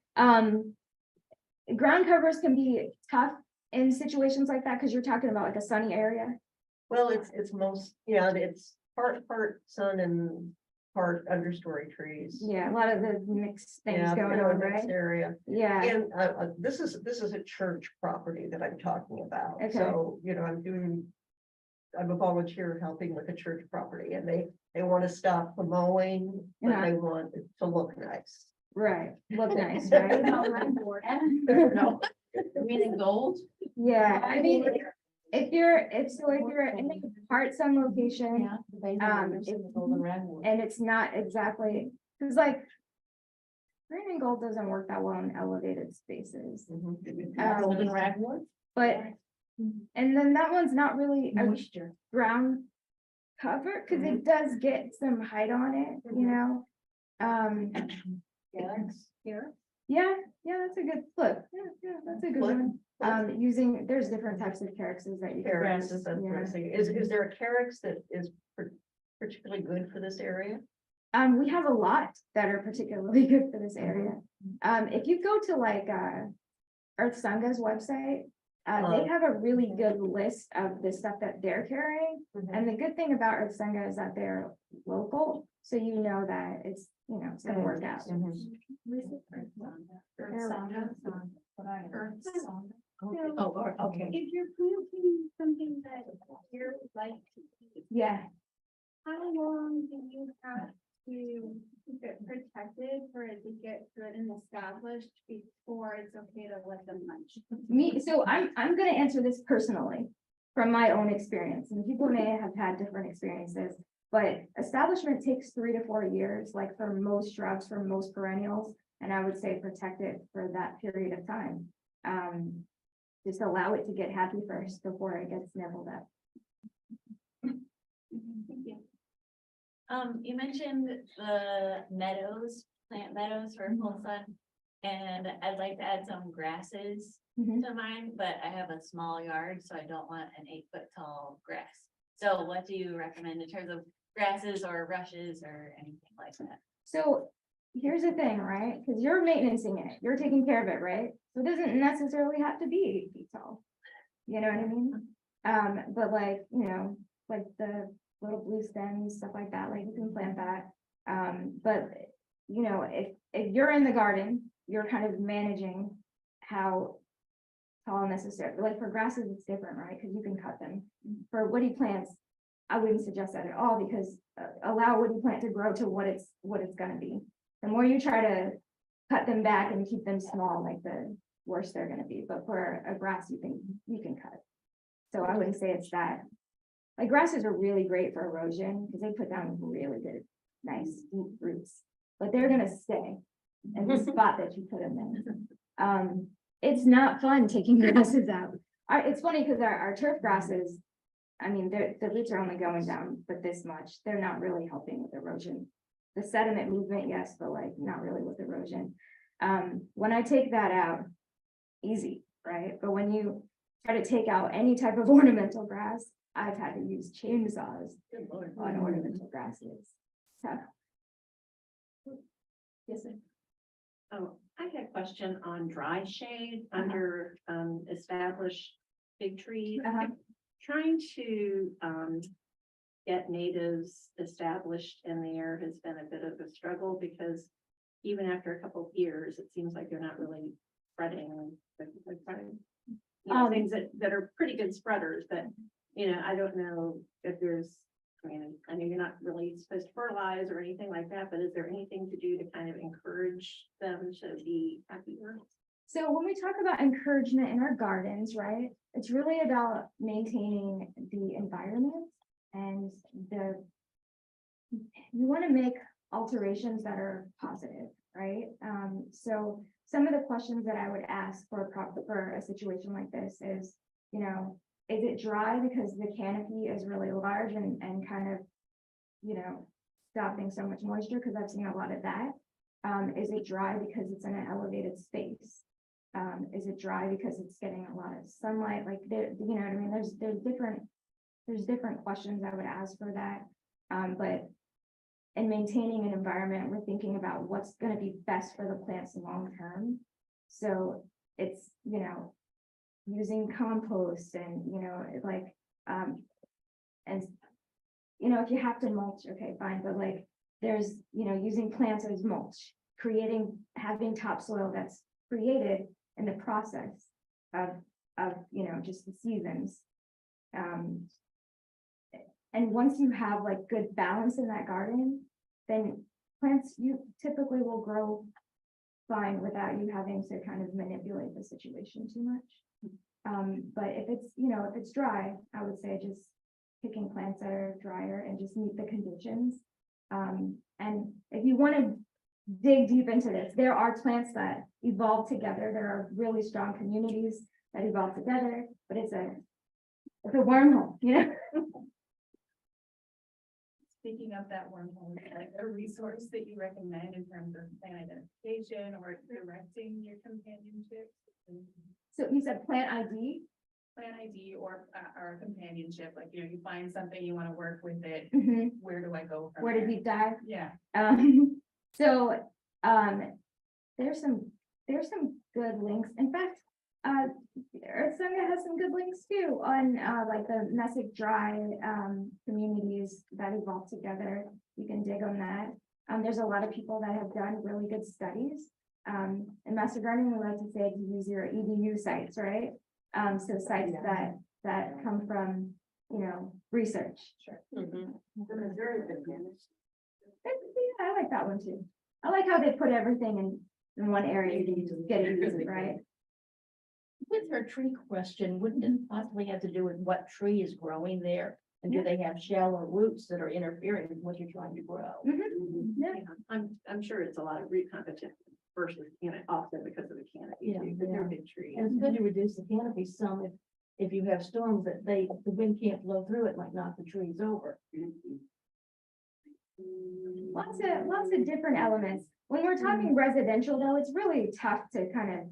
Ground covers can be tough in situations like that, because you're talking about like a sunny area. Well, it's most, it's part sun and part understory trees. Yeah, a lot of the mixed things Yeah, going you know, on, mixed right? area. Yeah, And this is a church property that I'm talking about. Okay. So, I'm a volunteer helping with a church property, and they want to stop the mowing, but Yeah. they want it to look nice. right, look nice, right? No. Meaning gold? Yeah, I mean, if you're in a part sun location The golden ragwort. and it's not exactly, because like green and gold doesn't work that well in elevated spaces, Golden ragwort? but, and then that one's not really a Moisture. ground cover, because it does get some height on it, you know? Yeah. Here. Yeah, that's a good look. Yeah, that's a good Look. one. There's different types of characters that you can. Carex use, is, that's what I'm yeah. saying. Is there a carex that is particularly good for this area? We have a lot that are particularly good for this area. If you go to like, Earth Sanga's website, they have a really good list of the stuff that they're carrying. And the good thing about Earth Sangha is that they're local, so you know that it's gonna work out. Oh, okay. If you're planting something that you're like, Yeah, how long do you have to keep it protected for it to get good and established before it's okay to let them munch? so I'm gonna answer this personally from my own experience, and people may have had different experiences. But establishment takes 3 to 4 years, like for most shrubs, for most perennials, and I would say protect it for that period of time. Just allow it to get happy first before it gets nibbled up. Thank you. You mentioned the meadows, plant meadows for full sun. And I'd like to add some grasses Mhm. to mine, but I have a small yard, so I don't want an 8-foot tall grass. So what do you recommend in terms of grasses or rushes or anything like that? So here's the thing, right? Because you're maintaining it, you're taking care of it, right? So it doesn't necessarily have to be 8 feet tall. You know what I mean? But like, like the little blue stems, stuff like that, like you can plant that. But if you're in the garden, you're kind of managing how tall necessary, like for grasses, it's different, right? Because you can cut them. For woody plants, I wouldn't suggest that at all, because allow a woody plant to grow to what it's gonna be. The more you try to cut them back and keep them small, like the worse they're gonna be. But for a grass, you can cut. So I wouldn't say it's that. Like grasses are really great for erosion because they put down really good, nice deep roots, but they're gonna stay. in the spot that you put them in. It's not fun taking grasses out. It's funny because our turf grasses, I mean, the roots are only going down but this much. They're not really helping with erosion. The sediment movement, yes, but like not really with erosion. When I take that out, easy, right? But when you try to take out any type of ornamental grass, I've had to use chainsaws on ornamental grasses. So. Yes, sir. Oh, I had a question on dry shade under established big trees. Uh-huh. Trying to get natives established in there has been a bit of a struggle because even after a couple of years, it seems like they're not really spreading. Things that are pretty good spreaders, but I don't know if there's. I mean, I know you're not really supposed to fertilize or anything like that, but is there anything to do to kind of encourage them to be happier? So when we talk about encouragement in our gardens, right, it's really about maintaining the environment and you want to make alterations that are positive, right? So some of the questions that I would ask for a situation like this is, is it dry because the canopy is really large and kind of, stopping so much moisture? Because I've seen a lot of that. Is it dry because it's in an elevated space? Is it dry because it's getting a lot of sunlight? Like you know what I mean? There's different questions I would ask for that. But in maintaining an environment, we're thinking about what's going to be best for the plants long term. So it's, using compost and, if you have to mulch, okay, fine. But like, there's, using plants as mulch, having topsoil that's created in the process of just the seasons. And once you have like good balance in that garden, then plants, you typically will grow fine without you having to kind of manipulate the situation too much. But if it's dry, I would say just picking plants that are drier and just meet the conditions. And if you want to dig deep into this, there are plants that evolve together. There are really strong communities that evolve together, but it's a wormhole, Speaking of that wormhole, like a resource that you recommend in terms of plant identification or directing your companionship? So you said plant ID? Plant ID or companionship, like, you find something, you want to work with it. Mhm. Where do I go from Where to there? deep dive? Yeah. So there's some good links. In fact, Earthsunga has some good links too on like the Messick Dry communities that evolve together. You can dig on that. There's a lot of people that have done really good studies. In Master Gardening, we like to say to use your EDU sites, right? So sites that come from research. Sure. Yeah, I like that one too. I like how they put everything in one area. You can just get it easy, right? With her tree question, wouldn't it possibly have to do with what tree is growing there? And do they have shallow roots that are interfering with what you're trying to grow? Mhm. Yeah. I'm sure it's a lot of root competition versus, also because of the canopy. Yeah, too, but they're big trees. And it's good to reduce the canopy some if you have storms that the wind can't blow through it, might knock the trees over. Lots of different elements. When we're talking residential though, it's really tough to kind of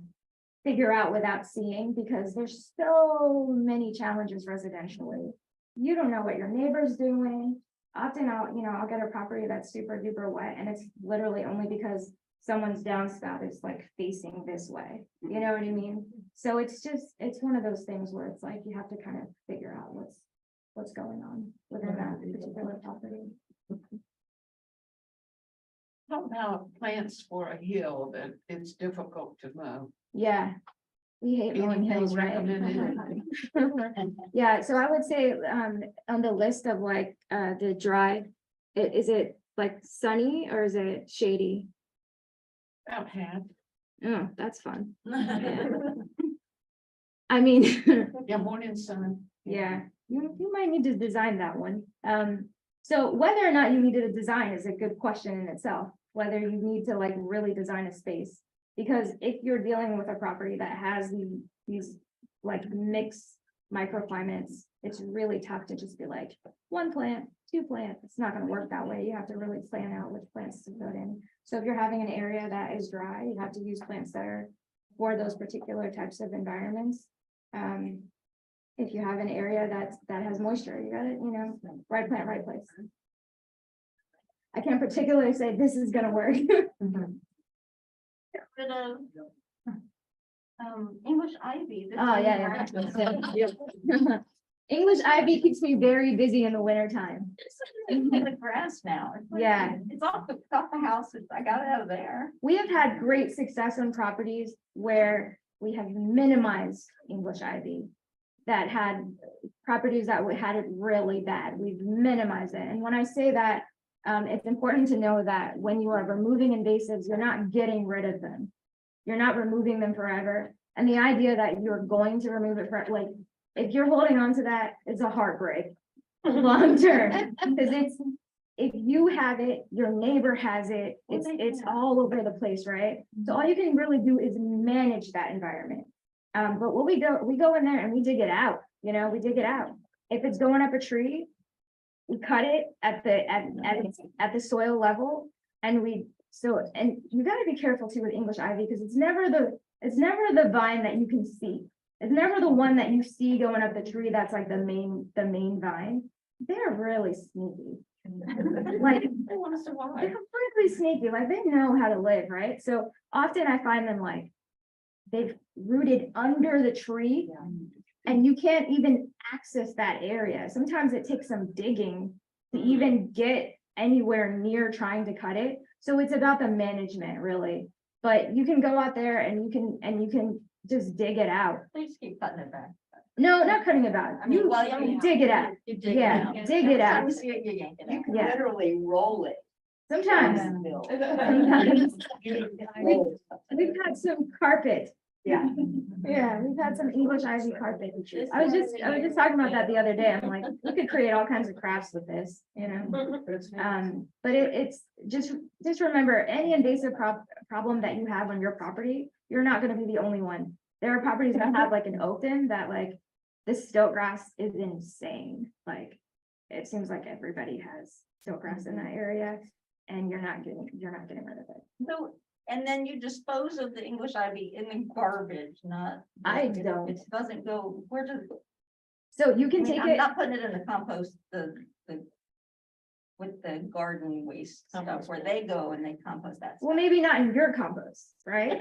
figure out without seeing because there's so many challenges residentially. You don't know what your neighbor's doing. Often I'll get a property that's super duper wet and it's literally only because someone's downspout is like facing this way. You know what I mean? So it's one of those things where it's like you have to kind of figure out what's going on within that particular property. How about plants for a hill that it's difficult to mow? Yeah. We hate mowing Anything hills, right? recommended? Yeah, so I would say on the list of like the dry, is it like sunny or is it shady? About half. Oh, that's fun. I mean, Yeah, morning sun. yeah, you might need to design that one. So whether or not you needed a design is a good question in itself. whether you need to like really design a space. Because if you're dealing with a property that has these like mixed microclimates, it's really tough to just be like, one plant, two plants. It's not gonna work that way. You have to really plan out which plants to put in. So if you're having an area that is dry, you have to use plants that are for those particular types of environments. If you have an area that has moisture, you got it, you know, right plant, right place. I can't particularly say this is gonna work. Rid of English ivy. Oh, yeah. English ivy keeps me very busy in the winter time. The grass now. It's like- Yeah. It's off the house. I got it out of there. We have had great success on properties where we have minimized English ivy. That had properties that had it really bad. We've minimized it. And when I say that, it's important to know that when you are removing invasives, you're not getting rid of them. You're not removing them forever. And the idea that you're going to remove it for, like, if you're holding on to that, it's a heartbreak long term. Because if you have it, your neighbor has it, it's all over the place, right? So all you can really do is manage that environment. But what we go in there and we dig it out, you know, we dig it out. If it's going up a tree, we cut it at the soil level, and and you gotta be careful too with English ivy, because it's never the vine that you can see. It's never the one that you see going up the tree that's like the main vine. They're really sneaky. Like, They want to survive. they're really sneaky, like they know how to live, right? So often I find them like they've rooted under the tree and you can't even access that area. Sometimes it takes some digging to even get anywhere near trying to cut it. So it's about the management really, but you can go out there and you can just dig it out. They just keep cutting it back. No, not cutting it out. I mean, You well, I mean, dig it out. You dig it Yeah, out. dig it out. You see it, you yank it out. Yeah. Literally roll it. Sometimes. Sometimes. We've had some carpet. Yeah. Yeah, we've had some English ivy carpet. I was just talking about that the other day. I'm like, we could create all kinds of crafts with this, you know? But it's just remember, any invasive problem that you have on your property, you're not gonna be the only one. There are properties that have like an open that like, this stilt grass is insane. Like, it seems like everybody has stilt grass in that area, and you're not getting rid of it. So, and then you dispose of the English ivy in the garbage, not. I don't. It doesn't go, where does? So you can take I'm it, not putting it in the compost, with the garden waste stuff where they go and they compost that. well, maybe not in your compost, right?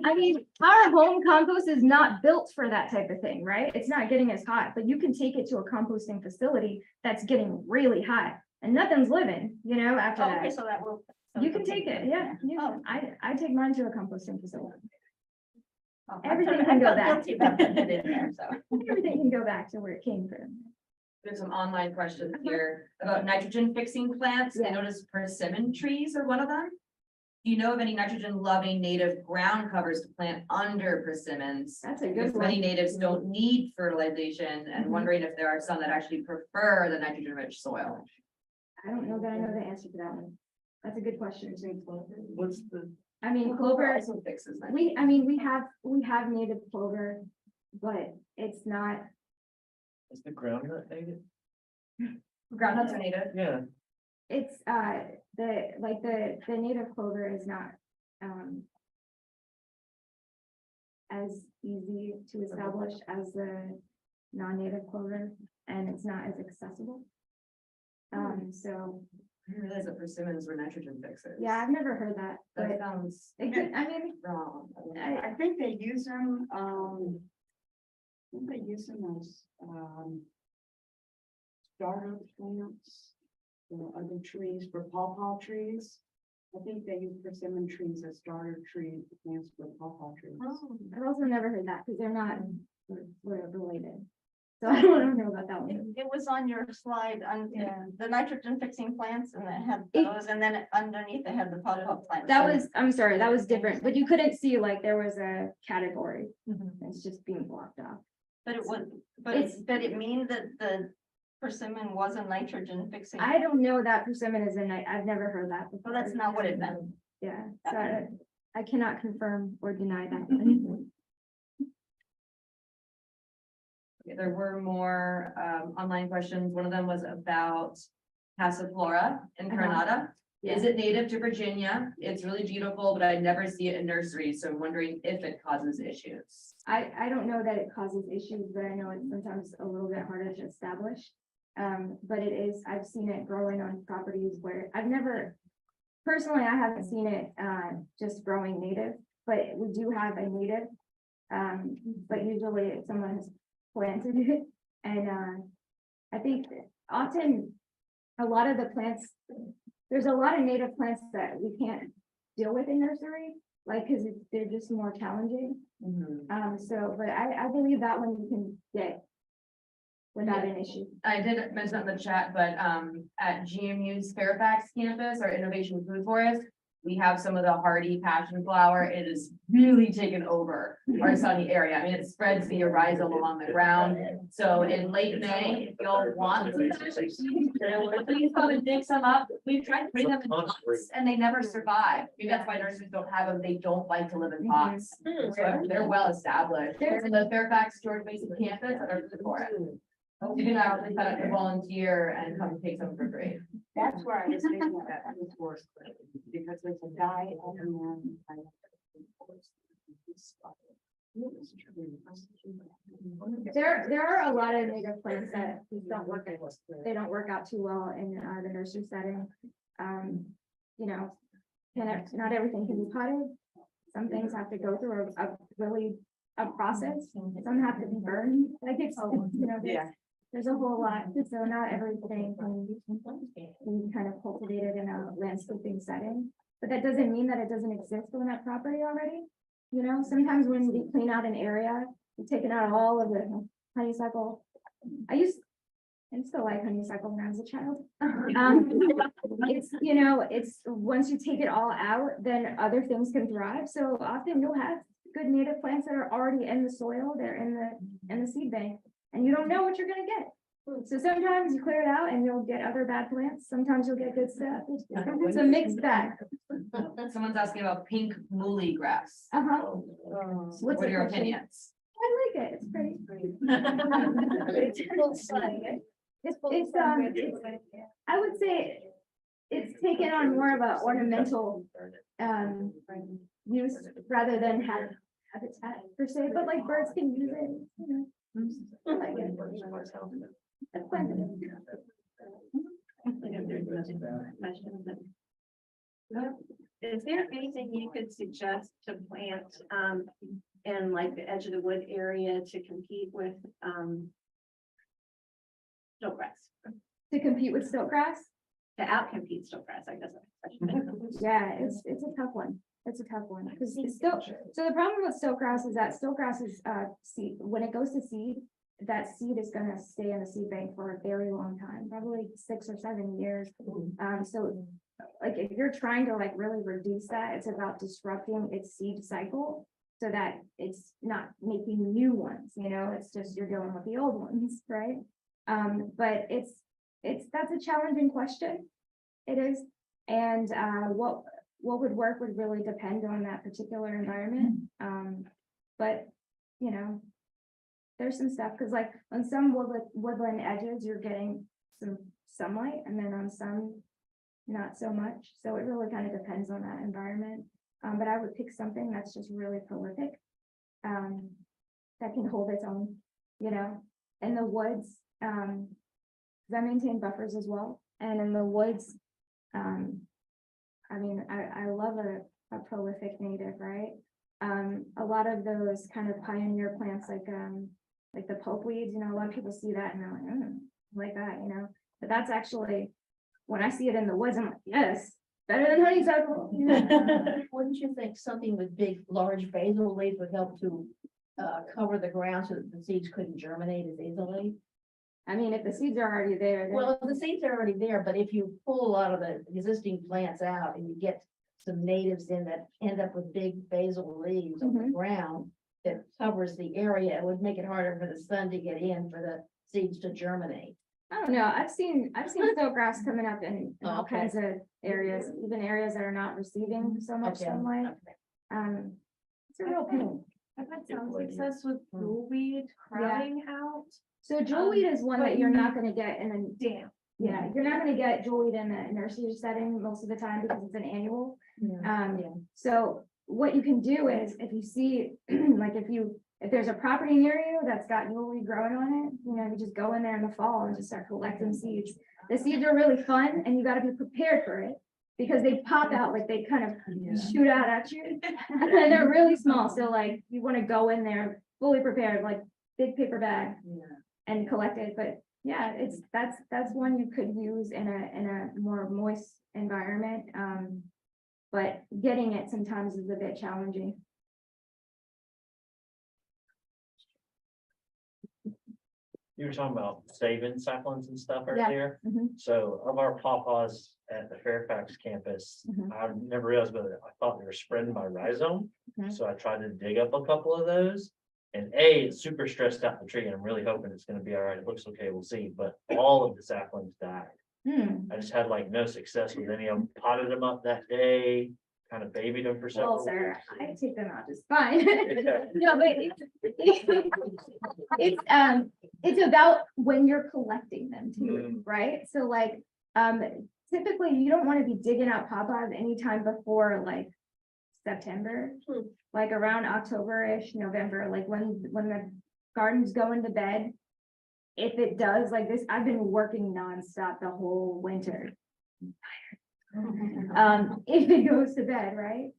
I mean, our home compost is not built for that type of thing, right? It's not getting as hot, but you can take it to a composting facility that's getting really hot and nothing's living, you know, after Oh, okay, that. so that will. You can take it, yeah. Oh. I take mine to a composting facility. Oh, Everything I can go felt back. guilty about putting it in there, so. Everything can go back to where it came from. There's some online questions here about nitrogen fixing plants. I Yeah. noticed persimmon trees are one of them. Do you know of any nitrogen loving native ground covers to plant under persimmons? That's a good Because many one. natives don't need fertilization, and Mhm. wondering if there are some that actually prefer the nitrogen rich soil. I don't know that I know the answer to that one. That's a good question. What's the? I mean, clover, Also fixes that. we have native clover, but it's not, Is the groundnut native? Groundnuts are native. Yeah. it's, the native clover is not, as easy to establish as the non-native clover, and it's not as accessible. So, I didn't realize that persimmons were nitrogen fixers. yeah, I've never heard that, That but sounds it could, I mean, wrong. I think they use them, they use them as, starter plants, other trees for pawpaw trees. I think they use persimmon trees as starter tree plants for pawpaw trees. I've also never heard that, because they're not sort of related. So I don't know about that one. It was on your slide on the nitrogen fixing plants and it had It- those and then underneath it had the pop-up plants. That was, I'm sorry, that was different, but you couldn't see like there was a category. It's just being blocked off. But it was, but It's- it mean that the persimmon was a nitrogen fixing. I don't know that persimmon is in, I've never heard that before. Well, that's not what it meant. Yeah, so I cannot confirm or deny that. There were more online questions. One of them was about Passiflora in Coronata. Is it native to Virginia? It's really beautiful, but I never see it in nurseries, so I'm wondering if it causes issues. I don't know that it causes issues, but I know it's sometimes a little bit harder to establish. But it is, I've seen it growing on properties where I've never, personally, I haven't seen it just growing native, but we do have a native. But usually someone has planted it, and I think often a lot of the plants, there's a lot of native plants that we can't deal with in nursery, like, because they're just more challenging. So, but I believe that one you can get without an issue. I did mention that in the chat, but at GMU's Fairfax campus, our Innovation Food Forest, we have some of the hardy passion flower. It is really taken over our sunny area. I mean, it spreads the rhizome along the ground. So in late May, if you'll want some, please come and dig some up. We've tried putting them in pots and they never survive. Maybe that's why nurseries don't have them. They don't like to live in pots. So they're well established. They're in the Fairfax George Mason campus at our food forest. You can actually sign up to volunteer and come take some for free. That's where I was thinking about this horse, because there's a guy on There are a lot of native plants that just don't work, they don't work out too well in the nursery setting. You know, not everything can be potted. Some things have to go through a process. Some have to be burned, like it's, you know, there's a whole lot, so not everything can be kind of cultivated in a landscaping setting. But that doesn't mean that it doesn't exist on that property already. You know, sometimes when we clean out an area, we've taken out all of the honeysuckle. I still like honeysuckle when I was a child. It's, you know, it's, once you take it all out, then other things can thrive. So often you'll have good native plants that are already in the soil, they're in the seed bank, and you don't know what you're gonna get. So sometimes you clear it out and you'll get other bad plants. Sometimes you'll get good stuff. It's a mixed bag. Someone's asking about pink muhly grass. What's What are the your question? opinions? I like it. It's pretty. I would say it's taken on more of a ornamental use rather than habitat per se, but like birds can use it, you know. I like it. It's fun. Is there anything you could suggest to plant, in like the edge of the wood area to compete with, stiltgrass? To compete with stiltgrass? To outcompete stiltgrass, I guess. Yeah, it's a tough one. It's a tough one because it's still, so the problem with stiltgrass is that stiltgrass is seed, when it goes to seed, that seed is gonna stay in the seed bank for a very long time, probably 6 or 7 years. So like if you're trying to like really reduce that, it's about disrupting its seed cycle so that it's not making new ones, you know, it's just you're dealing with the old ones, right? But that's a challenging question. It is. And what would work would really depend on that particular environment. But you know, there's some stuff, because like on some woodland edges, you're getting some sunlight, and then on some, not so much. So it really kind of depends on that environment. But I would pick something that's just really prolific, that can hold its own, you know, in the woods. I maintain buffers as well, and in the woods, I mean, I love a prolific native, right? A lot of those kind of pioneer plants, like the pokeweeds, you know, a lot of people see that and they're like that, you know, but that's actually, when I see it in the woods, I'm like, yes, better than honeysuckle. Wouldn't you think something with big, large basal leaves would help to cover the ground so that the seeds couldn't germinate as easily? I mean, if the seeds are already there, then Well, the seeds are already there, but if you pull a lot of the existing plants out and you get some natives in that end up with big basal leaves on the ground that covers the area, it would make it harder for the sun to get in for the seeds to germinate. I don't know, I've seen still grass coming up in all Okay. kinds of areas, even areas that are not receiving so much Okay. sunlight. It's a real pain. I've had some success with jewelweed crowding out. So jewelweed is one that but you're not you- gonna get in a, Damn. yeah, you're not gonna get jewelweed in a nursery setting most of the time because it's an annual. So what you can do is if you see, like if there's a property near you that's got jewelweed growing on it, you just go in there in the fall and just start collecting seeds. The seeds are really fun and you gotta be prepared for it because they pop out, like they kind of shoot out at you. And they're really small, so like you wanna go in there fully prepared, like big paper bag and collect it, but yeah, that's one you could use in a more moist environment. But getting it sometimes is a bit challenging. You were talking about saving saplings and stuff Yeah. earlier. Mhm. So of our pawpaws at the Fairfax campus, Mhm. I never realized, but I thought they were spreading by rhizome. Mhm. So I tried to dig up a couple of those. And it's super stressed out the tree and I'm really hoping it's gonna be all right. It looks okay, we'll see, but all of the saplings died. I just had like no success with any of them. Potted them up that day, kind of babied them for Well, several. sir, I take them out just fine. Yeah. No, but it's about when you're collecting them too, right? So like, typically you don't want to be digging out pawpaws anytime before like September, like around October-ish, November, like when the garden's going to bed. If it does like this, I've been working nonstop the whole winter. If it goes to bed, right?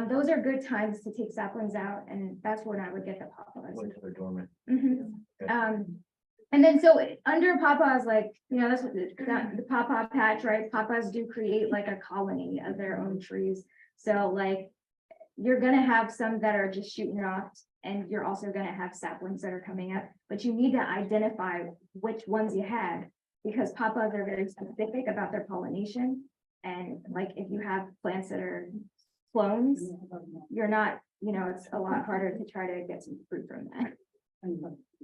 Those are good times to take saplings out, and that's when I would get the pawpaws. Wait till they're dormant. Mhm. Okay. And then so under pawpaws, like, that's what the pawpaw patch, right? Pawpaws do create like a colony of their own trees. So like, you're gonna have some that are just shooting off, and you're also gonna have saplings that are coming up, but you need to identify which ones you had, because pawpaws are very specific about their pollination. And like, if you have plants that are clones, you're not, it's a lot harder to try to get some fruit from that.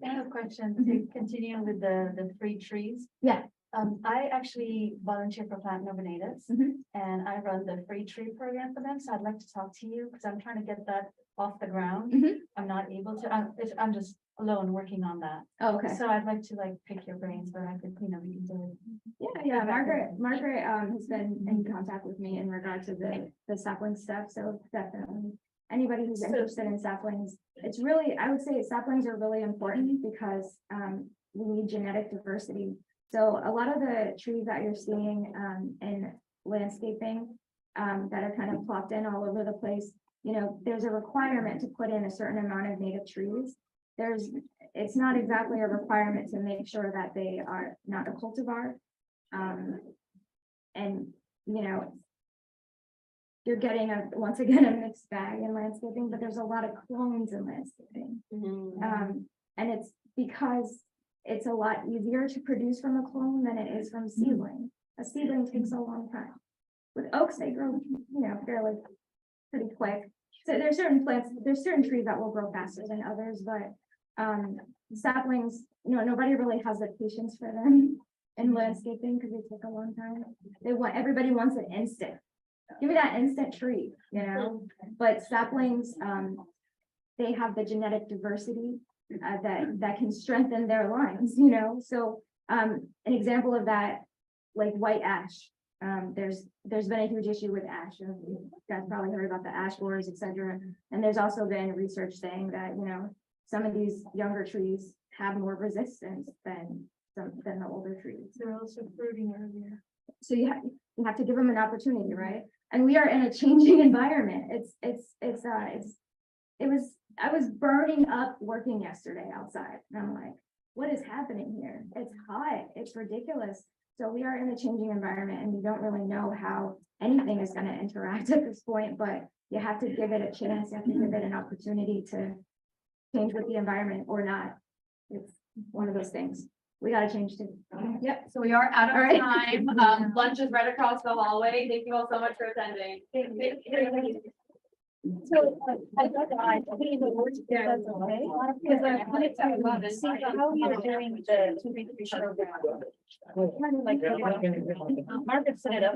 I have a question to continue with the free trees. Yeah. I actually volunteer for Plant Nova Natives Mhm. and I run the free tree program for them. So I'd like to talk to you because I'm trying to get that off the ground. Mhm. I'm not able to, I'm just alone working on that. Oh, okay. So I'd like to like pick your brains, but I could, we can do it. Yeah, Margaret has been in contact with me in regard to the sapling stuff, so definitely. Anybody who's interested in saplings, it's really, I would say saplings are really important because we need genetic diversity. So a lot of the trees that you're seeing in landscaping that are kind of plopped in all over the place, there's a requirement to put in a certain amount of native trees. It's not exactly a requirement to make sure that they are not a cultivar. And, you're getting once again, a mixed bag in landscaping, but there's a lot of clones in landscaping. And it's because it's a lot easier to produce from a clone than it is from seedling. A seedling takes a long time. With oaks, they grow, fairly pretty quick. So there's certain plants, there's certain trees that will grow faster than others, but saplings, nobody really has the patience for them in landscaping because they take a long time. Everybody wants it instant. Give me that instant tree, but saplings, they have the genetic diversity that can strengthen their lines, so an example of that, like white ash. There's been a huge issue with ash. You guys probably heard about the ash wars, etc. And there's also been research saying that, some of these younger trees have more resistance than the older trees. They're also fruiting earlier. So you have to give them an opportunity, right? And we are in a changing environment. I was burning up working yesterday outside. And I'm like, what is happening here? It's hot. It's ridiculous. So we are in a changing environment and we don't really know how anything is going to interact at this point, but you have to give it a chance. You have to give it an opportunity to change with the environment or not. It's one of those things. We got to change too. Yep, so we are out All of right. time. Lunch is right across the hallway. Thank you all so much for attending. So, I thought I think the words there, that's okay, because I wanted to see how you're doing the program. Kind of like, Margaret set it up.